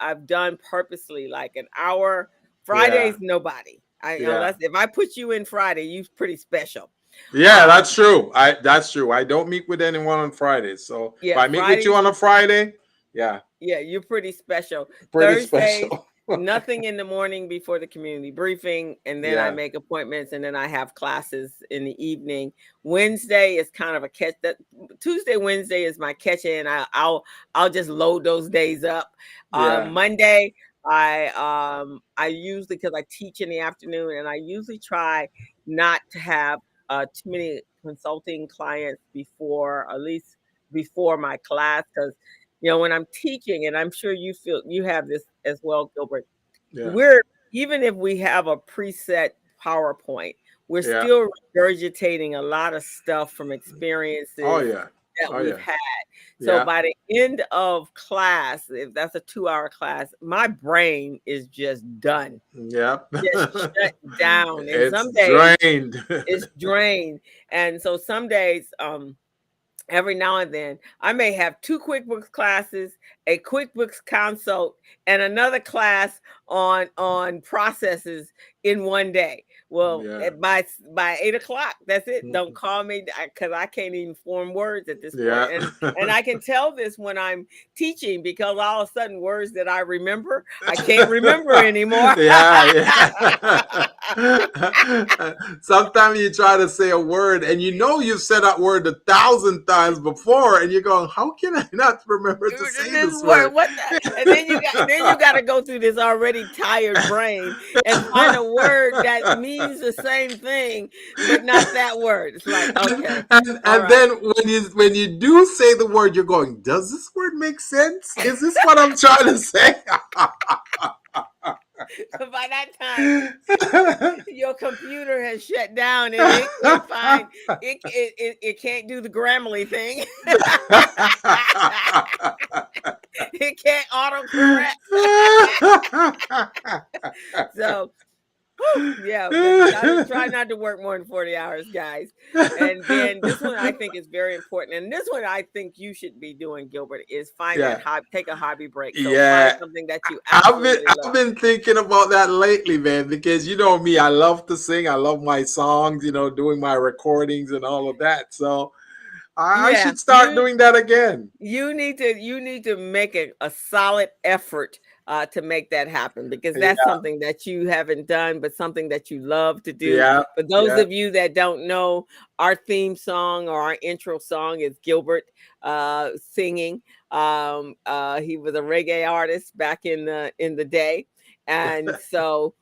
I've done purposely, like an hour, Yeah. Fridays, nobody. Yeah. Unless if I put you in Friday, you're pretty special. Yeah, that's true. That's true. I don't meet with anyone on Fridays. So if Yeah, I meet with you Fridays. on a Friday, yeah, Yeah, you're pretty special. pretty Thursdays, special. nothing in the morning before the community briefing, and then I Yeah. make appointments, and then I have classes in the evening. Wednesday is kind of a catch. That Tuesday, Wednesday is my catch in. I'll just load those days up. Yeah. Monday, I usually, because I teach in the afternoon, and I usually try not to have too many consulting clients before, at least before my class, because when I'm teaching, and I'm sure you have this as well, Gilbert, Yeah. we're even if we have a preset PowerPoint, we're Yeah. still regurgitating a lot of stuff from Oh experiences yeah. that Oh we've yeah. had. So Yeah. by the end of class, if that's a 2-hour class, my brain is just done, Yeah. just shut down. And It's some days drained. it's drained. And so some days, every now and then I may have 2 QuickBooks classes, a QuickBooks consult, and another class on processes in one day. Well, Yeah. by 8 o'clock, that's it. Don't Mhm. call me, because I can't even form words at this point. Yeah. And I can tell this when I'm teaching, because all of a sudden words that I remember, I can't remember anymore. Yeah, yeah. Sometimes you try to say a word and you've said that word 1,000 times before, and you're going, "How can I not remember to say This this word, word?" what and then you got to go through this already tired brain and find a word that means the same thing, but not that word. It's like, okay, all And right. then when you do say the word, you're going, "Does this word make sense? Is this what I'm trying to say?" By that time, your computer has shut down, and it can't find it can't do the Grammarly thing. It can't autocorrect. So yeah, just try not to work more than 40 hours, guys. And then this one I think is very important. And this one I think you should be doing, Gilbert, is find that Yeah. hobby, take a hobby break. So find Yeah. something that you I've been absolutely I've love. been thinking about that lately, man, because you know me, I love to sing. I love my songs, doing my recordings and all of that. So I Yeah, should start doing that again. you need to make a solid effort to make that happen, because that's Yeah, something that you haven't done, but something that you love to do. yeah, For those yeah. of you that don't know, our theme song or our intro song is Gilbert singing. He was a reggae artist back in the day, and so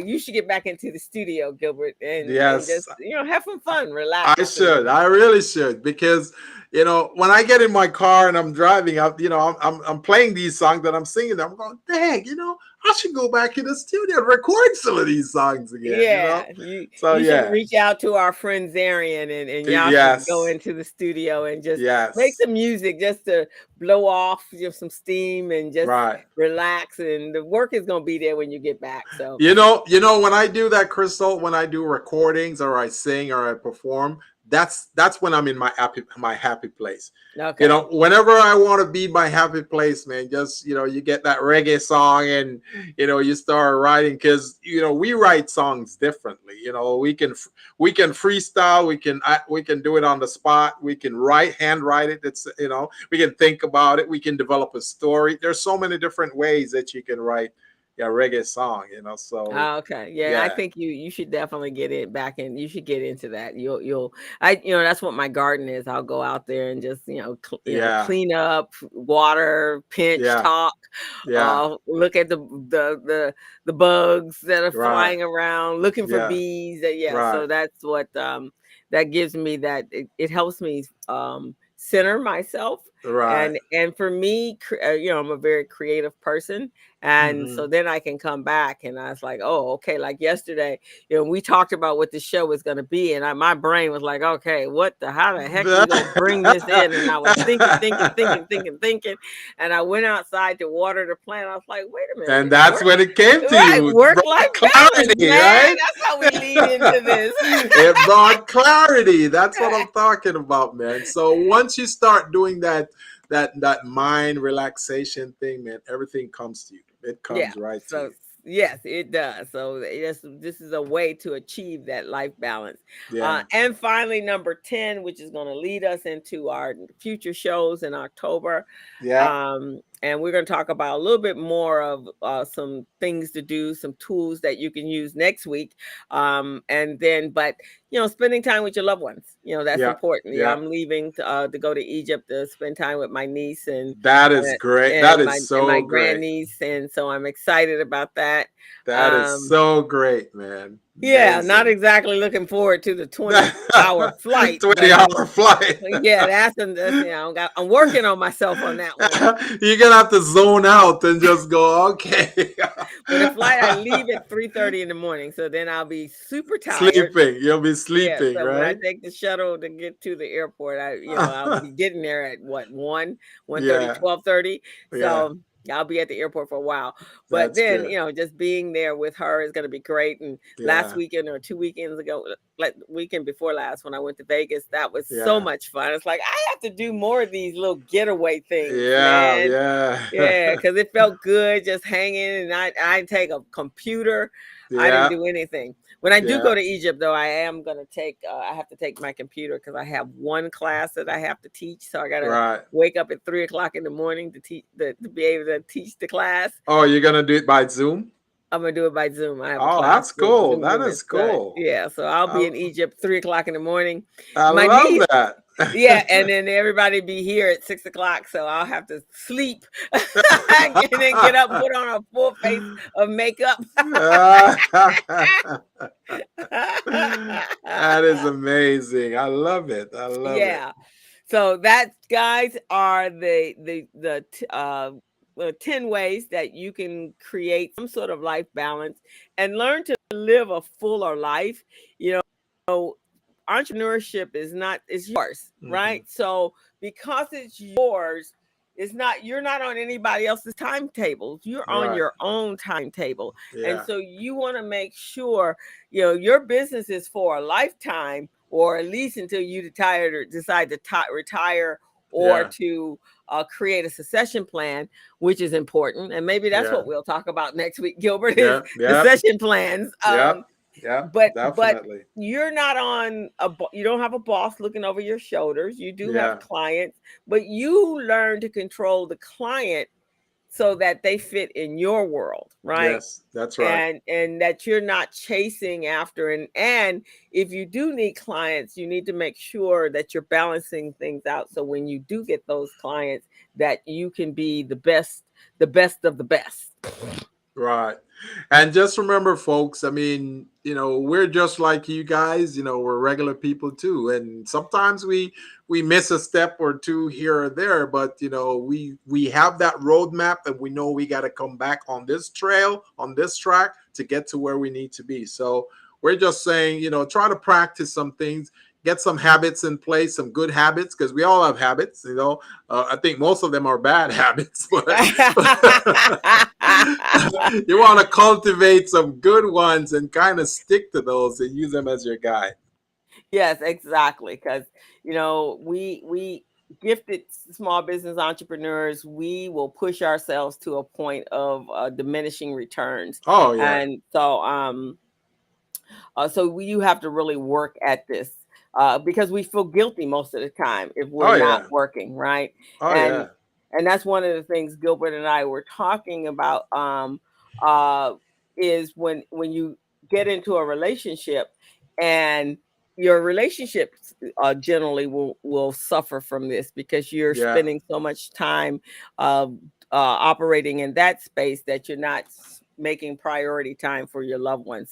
you should get back into the studio, Gilbert, and Yes, just have some fun, I relax, and should. I really should because when I get in my car and I'm driving up, I'm playing these songs that I'm singing. I'm going, dang, I should go back in the studio and record some of these songs again. yeah, you So you should yeah, reach out to our friend Zarian, and y'all should go yes, into the studio and just make yes, some music just to blow off some steam and just right. relax. And the work is gonna be there when you get back. So When I do that, Crystal, when I do recordings or I sing or I perform, that's when I'm in my happy place. okay, Whenever I want to be my happy place, man, just you get that reggae song and you start writing because we write songs differently. We can freestyle, we can do it on the spot, we can handwrite it. We can think about it, we can develop a story. There's so many different ways that you can write reggae song, so okay, yeah, I yeah, think you should definitely get it back, and you should get into that. That's what my garden is. I'll go out there and just yeah, clean up, water, pinch, yeah, talk, yeah, look at the bugs that are right, flying around, looking for yeah, bees. Yeah, right, so that's what that gives me. It helps me center myself. right. And for me, I'm a very creative person, and Hmm. so then I can come back and I was like, oh, okay. Like yesterday, we talked about what the show was going to be. And my brain was like, okay, how the heck we going to bring this in? And I was thinking. And I went outside to water the plant. I was like, wait a And minute, that's when it came to right, you. It work life brought balance, clarity, man. right? That's how we lead into this. It brought clarity. That's what I'm talking about, man. So once you start doing that mind relaxation thing, man, everything comes to you. It Yeah. comes right to So you. yes, it does. So this is a way to achieve that life balance. Yeah. And finally, number 10, which is going to lead us into our future shows in October. Yeah. And we're going to talk about a little bit more of some things to do, some tools that you can use next week. And then, but spending time with your loved ones, that's Yeah. important. Yeah. I'm leaving to go to Egypt to spend time with my niece That is great. That and is my so great. grandniece, and so I'm excited about that. That is Um, so great, man. yeah, not Amazing. exactly looking forward to the 20-hour flight, but 20-hour flight. yeah, that's I'm working on myself on that one. You're gonna have to zone out and just go, okay. But the flight, I leave at 3:30 in the morning, so then I'll be super tired. Sleeping. You'll be Yeah, sleeping, so when I right? take the shuttle to get to the airport, I'll be getting there at what, 1:30, Yeah. 12:30. Yeah. So I'll be at the airport for a while. But That's then, good. just being there with her is gonna be great. And last Yeah. weekend or 2 weekends ago, like weekend before last, when I went to Vegas, that was so Yeah. much fun. It's like I have to do more of these little getaway things, Yeah. man. Yeah. Yeah, because it felt good just hanging, and I didn't take a computer. I didn't Yeah. do anything. When I do Yeah. go to Egypt, though, I am going to I have to take my computer because I have one class that I have to teach. So I got to Right. wake up at 3 o'clock in the morning to to be able to teach the class. Oh, you're gonna do it by Zoom? I'm going to do it by Zoom. I have a Oh, class that's with cool. That Zoom. is cool. Yeah. So I'll be I, in Egypt 3 o'clock in the morning. I My love niece, that. yeah, and then everybody be here at 6 o'clock, so I'll have to sleep and then get up, put on a full face of makeup. That is amazing. I love it. I love it. Yeah. So that, guys, are the 10 ways that you can create some sort of life balance and learn to live a fuller life. You know, entrepreneurship is yours, Mhm. right? So because it's yours, you're not on anybody else's timetables. You're on Right. your own timetable. And Yeah. so you want to make sure, your business is for a lifetime, or at least until you retire, or decide to retire, or Yeah. to create a succession plan, which is important. And maybe that's Yeah. what we'll talk about next week, Gilbert, is Yeah. Yeah. succession plans. Yeah. Yeah. But Definitely. you're not on you don't have a boss looking over your shoulders. You do have Yeah. clients, but you learn to control the client so that they fit in your world, right? Yes, that's right. And that you're not chasing after, and if you do need clients, you need to make sure that you're balancing things out, so when you do get those clients, that you can be the best of the best. Right. And just remember, folks, I mean, we're just like you guys, we're regular people too. And sometimes we miss a step or two here or there, but we have that roadmap, and we know we got to come back on this trail, on this track, to get to where we need to be. So we're just saying, try to practice some things, get some habits in place, some good habits, because we all have habits. I think most of them are bad habits, but you want to cultivate some good ones and kind of stick to those and use them as your guide. Yes, exactly. Because we gifted small business entrepreneurs, we will push ourselves to a point of diminishing returns, Oh yeah. and so you have to really work at this, because we feel guilty most of the time if we're Oh not yeah. working, right? Oh And yeah. and that's one of the things Gilbert and I were talking about. Uh, is when you get into a relationship, and your relationships generally will suffer from this, because you're Yeah. spending so much time uh, operating in that space, that you're not making priority time for your loved one.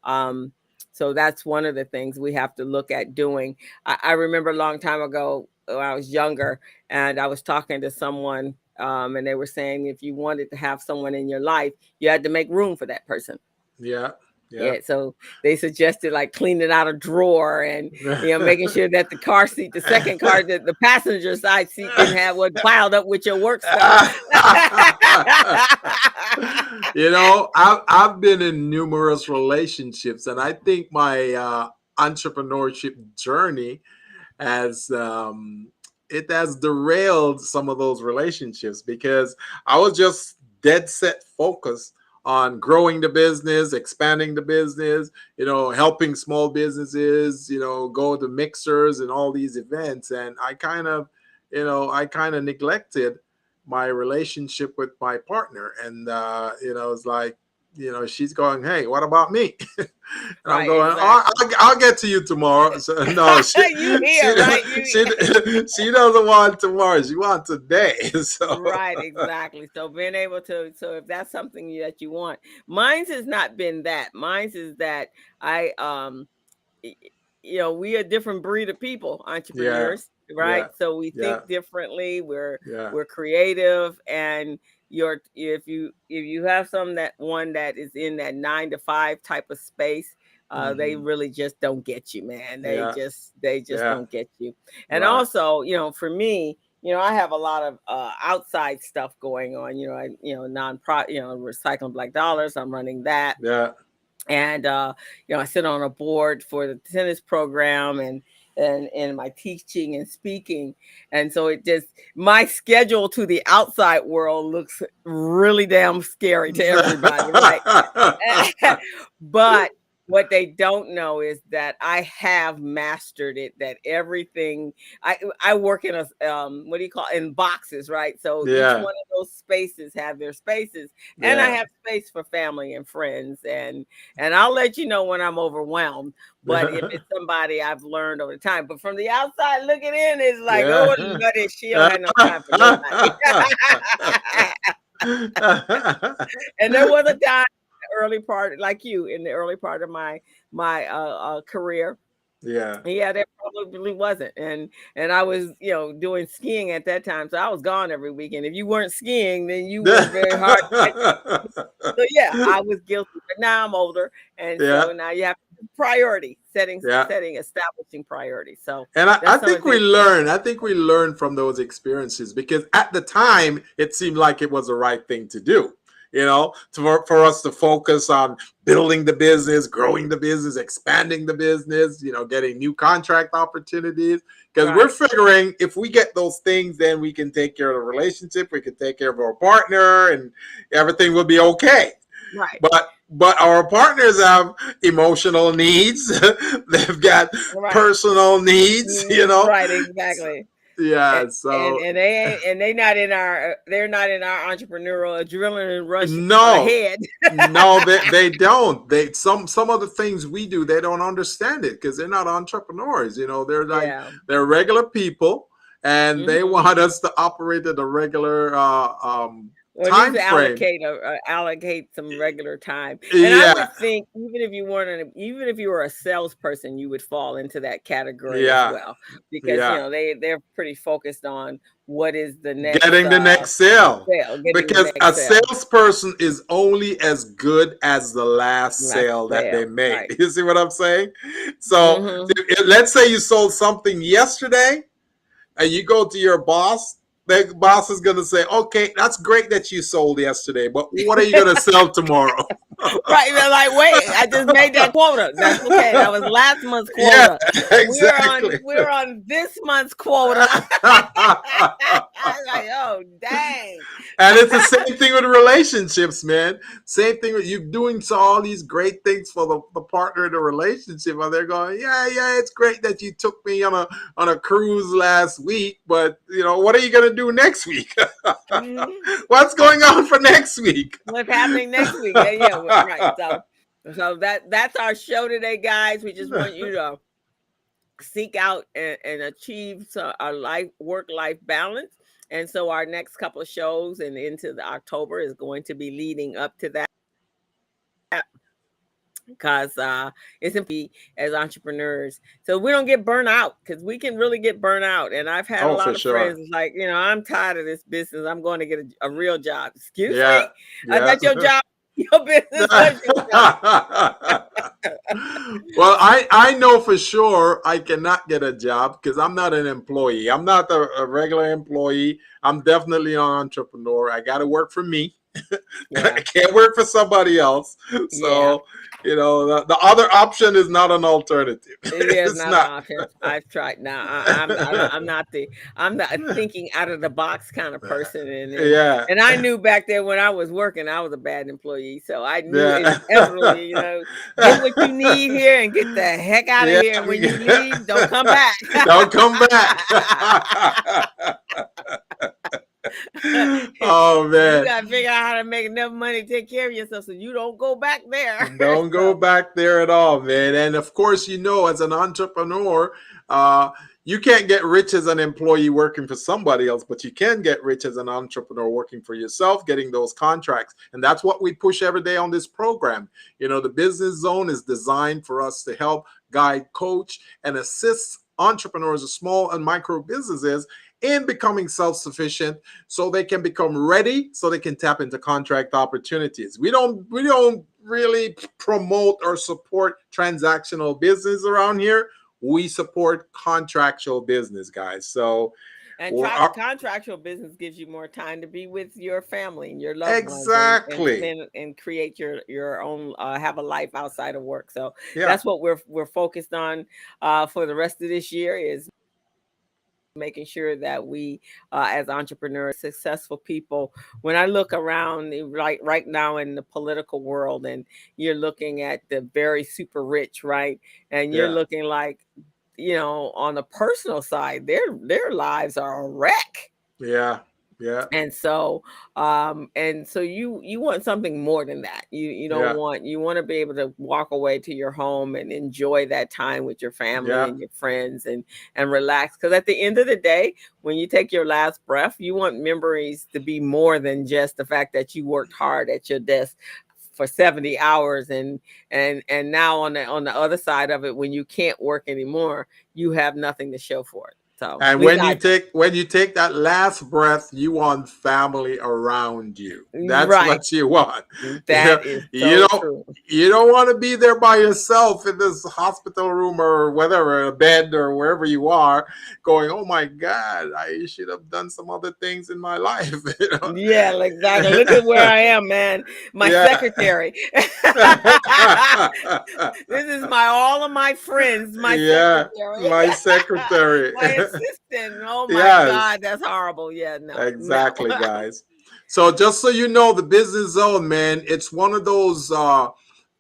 Um, so that's one of the things we have to look at doing. I remember a long time ago when I was younger, and I was talking to someone, and they were saying if you wanted to have someone in your life, you had to make room for that person. Yeah. Yeah. Yeah, so they suggested like cleaning out a drawer, and making sure that the car seat, the second car, the passenger side seat didn't have what piled up with your work stuff. I've been in numerous relationships, and I think my entrepreneurship journey has it has derailed some of those relationships, because I was just dead set focused on growing the business, expanding the business, helping small businesses, go to mixers and all these events. And I kind of neglected my relationship with my partner. And, it's like, she's going, "Hey, what about me?" And I'm Right, going, "Oh, exactly. I'll get to you tomorrow." So no, You she, here, right? You she, she doesn't want tomorrow. She wants today. So Right, exactly. So being able to, so if that's something that you want, mine's has not been that. Mine's is that I y- we are a different breed of people, yeah, entrepreneurs, yeah, right? So we yeah, think differently. We're yeah. we're creative, and if you have one that is in that 9 to 5 type of space, they Hmm. really just don't get you, man. They Yeah, just yeah. don't get you. And Right. also, for me, I have a lot of outside stuff going on. Non-pro, recycling black dollars. I'm running that, Yeah. and I sit on a board for the tennis program, and my teaching and speaking, and so it just, my schedule to the outside world looks really damn scary to everybody, right? But what they don't know is that I have mastered it. That everything, I work in a what do you call, in boxes, right? So each Yeah. one of those spaces have their spaces, and I Yeah. have space for family and friends, and I'll let you know when I'm overwhelmed. But if it's somebody I've learned over time, but from the outside looking in, it's like, oh, Yeah. buddy, she don't have no time for nobody. And there was a time, early part, like you, in the early part of my career, Yeah. Yeah, there probably wasn't. And I was, doing skiing at that time. So I was gone every weekend. If you weren't skiing, then you were very hard to catch. So yeah, I was guilty. But now I'm older. And Yeah. so now you have priority Yeah. establishing priorities. So And I that's some of think the things. I think we learned from those experiences, because at the time it seemed like it was the right thing to do, for us to focus on building the business, growing the business, expanding the business, getting new contract opportunities. Because we're Right. figuring if we get those things, then we can take care of the relationship, we can take care of our partner, and everything will be okay. Right. But our partners have emotional needs. They've got Right. personal needs, Right, exactly. Yeah, And so they're not in our entrepreneurial adrenaline rush no, ahead. no, they don't. Some of the things we do, they don't understand it because they're not entrepreneurs. Yeah. They're regular people, and they Hmm. want us to operate at a regular Or at least time frame. allocate some regular time. And I Yeah, would think even if you were a salesperson, you would fall into that category as yeah, well, because yeah. they're pretty focused on what is the next Getting the next sale, sale, getting the because next a sale. salesperson is only as good as the last Last sale that they sale, made. right. You see what I'm saying? So Hmm. let's say you sold something yesterday and you go to your boss. The boss is going to say, okay, that's great that you sold yesterday, but what are you going to sell tomorrow? Right. They're like, wait, I just made that quota. That's okay. That was last month's Yeah, quota. exactly. We're on this month's quota. I was like, oh dang. And it's the same thing with relationships, man. Same thing with you doing all these great things for the partner in the relationship, and they're going, yeah, it's great that you took me on a cruise last week, but what are you gonna do next week? Mhm. What's going on for next week? What's happening next week? Yeah, yeah, right. So that's our show today, guys. We just want you to seek out and achieve a work-life balance. And so our next couple of shows and into the October is going to be leading up to that, because it's important as entrepreneurs so we don't get burnt out, because we can really get burnt out. And I've had a Oh, for lot of sure. friends like, I'm tired of this business, I'm going to get a real job. Excuse Yeah, me, yeah. that's your job. Your business was your job. Well, I know for sure I cannot get a job because I'm not an employee. I'm not a regular employee. I'm definitely an entrepreneur. I got to work for me. I Yeah. can't work for somebody else. Yeah. So, the other option is not an alternative. It is It's not an not. option. I've tried. Now I'm not thinking out of the box kind of person, Yeah. and I knew back there when I was working, I was a bad employee. So I knew Yeah. inevitably, get what you need here and get the heck out of Yeah. here. And when you leave, don't come back. Don't come back. Oh You man. gotta figure out how to make enough money to take care of yourself so you don't go back there. Don't go So, back there at all, man. And of course, as an entrepreneur, you can't get rich as an employee working for somebody else, but you can get rich as an entrepreneur working for yourself, getting those contracts. And that's what we push every day on this program. The business zone is designed for us to help guide, coach, and assist entrepreneurs of small and micro businesses in becoming self-sufficient so they can become ready, so they can tap into contract opportunities. We don't really promote or support transactional business around here. We support contractual business, guys. So and contractual business gives you more time to be with your family and your loved ones, and exactly. spend and create your own have a life outside of work. So Yeah. that's what we're focused on for the rest of this year, is making sure that we as entrepreneurs, successful people, when I look around right now in the political world, and you're looking at the very super rich, right, and you're Yeah. looking like, on the personal side, their lives are a wreck. Yeah. Yeah. And so you want something more than that. You don't Yeah. want, you want to be able to walk away to your home and enjoy that time with your family Yeah. and your friends, and relax, because at the end of the day, when you take your last breath, you want memories to be more than just the fact that you worked hard at your desk for 70 hours, and now on the other side of it, when you can't work anymore, you have nothing to show for it. So And we got when you take that last breath, you want family around you. That's right. what you want. You, That is you so don't true. you don't want to be there by yourself in this hospital room or whatever, a bed or wherever you are, going, "Oh my God, I should have done some other things in my life." You know? Yeah, like, exactly. Look at where I am, man. My Yeah. secretary. This is my all of my friends, my Yeah, secretary. my secretary. My assistant. Oh my Yes. God, that's horrible. Yeah, no, no. Exactly, guys. So just so you know, the Business Zone, man, it's one of those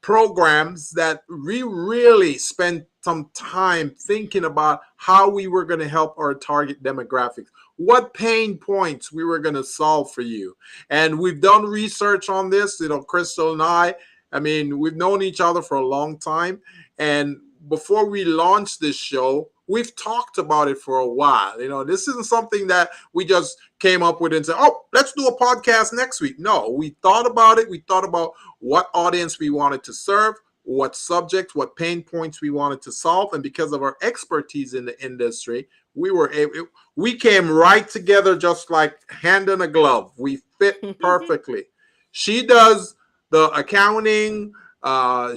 programs that we really spent some time thinking about how we were going to help our target demographics, what pain points we were going to solve for you. And we've done research on this, Crystal and I mean, we've known each other for a long time. And before we launched this show, we've talked about it for a while. This isn't something that we just came up with and said, "Oh, let's do a podcast next week." No, we thought about it. We thought about what audience we wanted to serve, what subjects, what pain points we wanted to solve. And because of our expertise in the industry, we came right together just like hand in a glove. We fit perfectly. She does the accounting,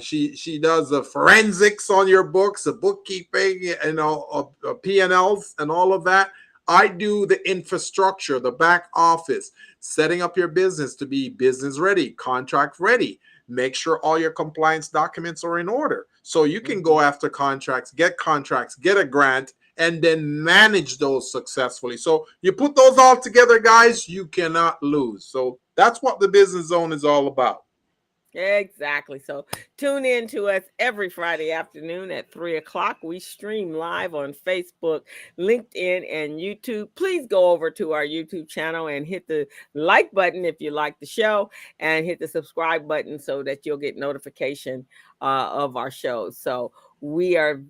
she does the forensics on your books, the bookkeeping, P&Ls and all of that. I do the infrastructure, the back office, setting up your business to be business ready, contract ready. Make sure all your compliance documents are in order so you can go after contracts, get a grant, and then manage those successfully. So you put those all together, guys, you cannot lose. So that's what the Business Zone is all about. Exactly. So tune in to us every Friday afternoon at 3 o'clock. We stream live on Facebook, LinkedIn, and YouTube. Please go over to our YouTube channel and hit the like button if you like the show, and hit the subscribe button so that you'll get notification of our shows. So we are,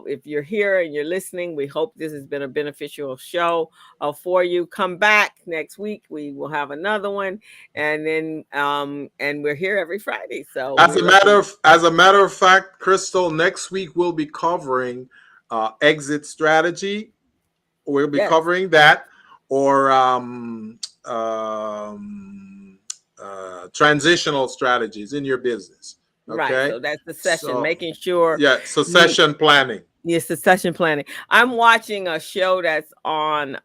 if you're here and you're listening, we hope this has been a beneficial show for you. Come back next week. We will have another one, and then and we're here every Friday. So we recommend. As a matter of fact, Crystal, next week we'll be covering exit strategy. We'll be Yes, covering that, or transitional strategies in your business. right. Okay, So that's the session, so making sure yeah, you. succession planning. Yes, succession planning. I'm watching a show that's on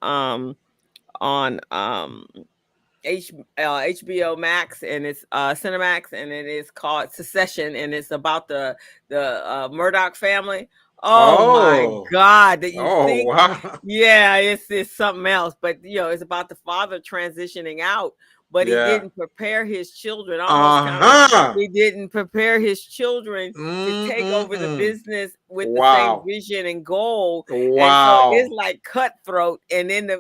HBO Max, and it's Cinemax, and it is called Secession, and it's about the Murdoch family. Oh my Oh, God, that you oh, think, wow. yeah, it's something else, but it's about the father transitioning out, but he Yeah. didn't prepare his children. Almost kind of, Uh-huh. he didn't prepare his children to take over the Mm-mm-mm. business with the same Wow. vision and goal, and so it's Wow. like cutthroat, and then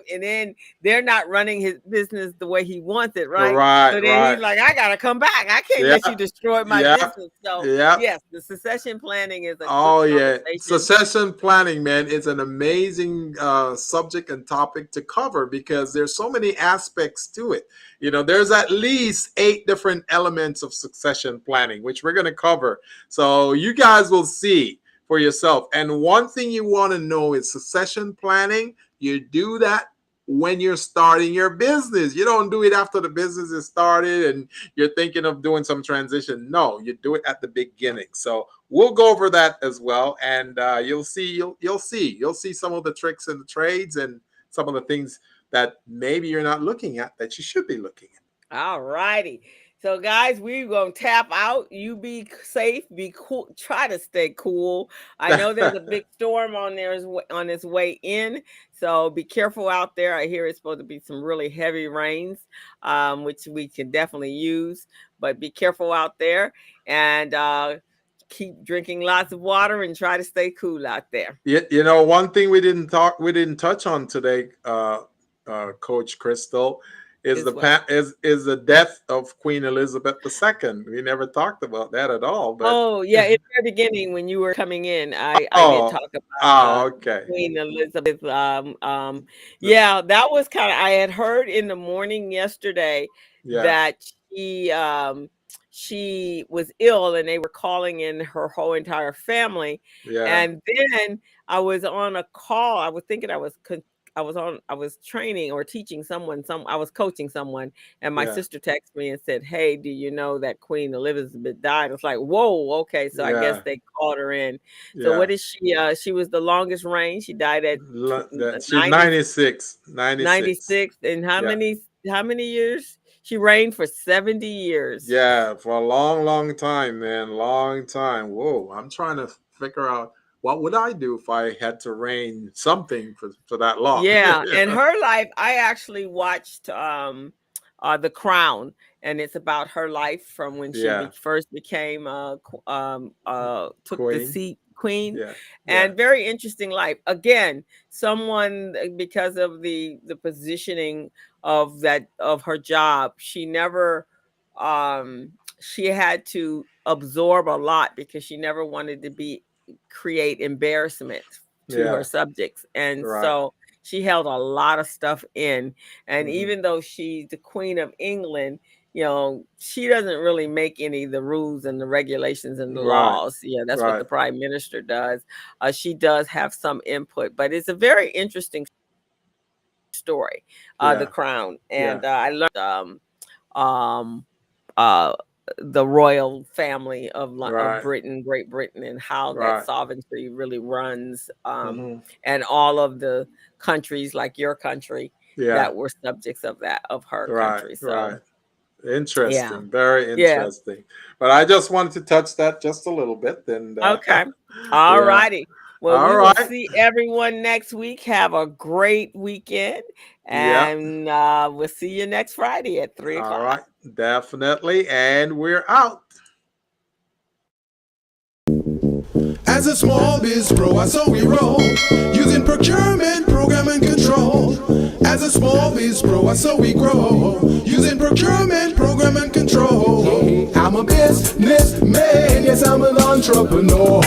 they're not running his business the way he wants it, right? Right, So then he's right. like, I gotta come back. I can't Yeah, let you destroy my yeah, business. So yeah. yes, the succession planning is a good Oh yeah, conversation. succession planning, man, is an amazing subject and topic to cover because there's so many aspects to it. There's at least 8 different elements of succession planning, which we're going to cover. So you guys will see for yourself. And one thing you want to know is succession planning. You do that when you're starting your business. You don't do it after the business is started and you're thinking of doing some transition. No, you do it at the beginning. So we'll go over that as well, and you'll see some of the tricks and the trades and some of the things that maybe you're not looking at that you should be looking at. All righty. So, guys, we're going to tap out. You be safe, be cool, try to stay cool. I know there's a big storm on its way in. So, be careful out there. I hear it's supposed to be some really heavy rains, which we can definitely use. But be careful out there, and keep drinking lots of water and try to stay cool out there. One thing we didn't touch on today, Coach Crystal, is Is what? is the death of Queen Elizabeth II. We never talked about that at all, but Oh, yeah, in the very beginning when you were coming in, I did oh, talk about, okay, Queen Elizabeth, yeah, that was kinda, I had heard in the morning yesterday yeah. that she was ill and they were calling in her whole entire family. Yeah. And then I was on a call. I was thinking I was training or teaching someone, I was coaching someone, and my Yeah. sister texted me and said, "Hey, do you know that Queen Elizabeth died?" I was like, "Whoa, okay." So I guess Yeah. they called her in. So Yeah. what is she? She was the longest reign. She died at She's 90, 96. 96. 96. And Yeah. how many years? She reigned for 70 years. Yeah, for a long, long time, man. Long time. Whoa. I'm trying to figure out what would I do if I had to reign something for that long. Yeah, and her life, I actually watched The Crown, and it's about her life from when she Yeah. first became took the Queen. seat queen, Yeah. Yeah. and very interesting life. Again, someone, because of the positioning of her job, she never she had to absorb a lot because she never wanted to create embarrassment to her Yeah. subjects. And Right. so she held a lot of stuff in. And Hmm. even though she's the Queen of England, she doesn't really make any of the rules and the regulations and the Right. laws. Yeah, that's what Right. the prime minister does. She does have some input, but it's a very interesting story, The Yeah. Crown. Yeah. And I learned um, uh, the royal family of Right. Britain, Great Britain, and how that Right. sovereignty really runs, Hmm. and all of the countries like your country Yeah. that were subjects of her Right. country. So Right. yeah, Interesting. Very yeah, interesting. But I just wanted to touch that just a little bit. And okay, all yeah. righty. Well, All we will right. see everyone next week. Have a great weekend, Yeah. and we'll see you next Friday at 3 All o'clock. right. Definitely. And we're out. As a small biz pro, I saw we roll, using procurement, program and control. As a small biz pro, I saw we grow, using procurement, program and control. I'm a businessman, yes, I'm an entrepreneur.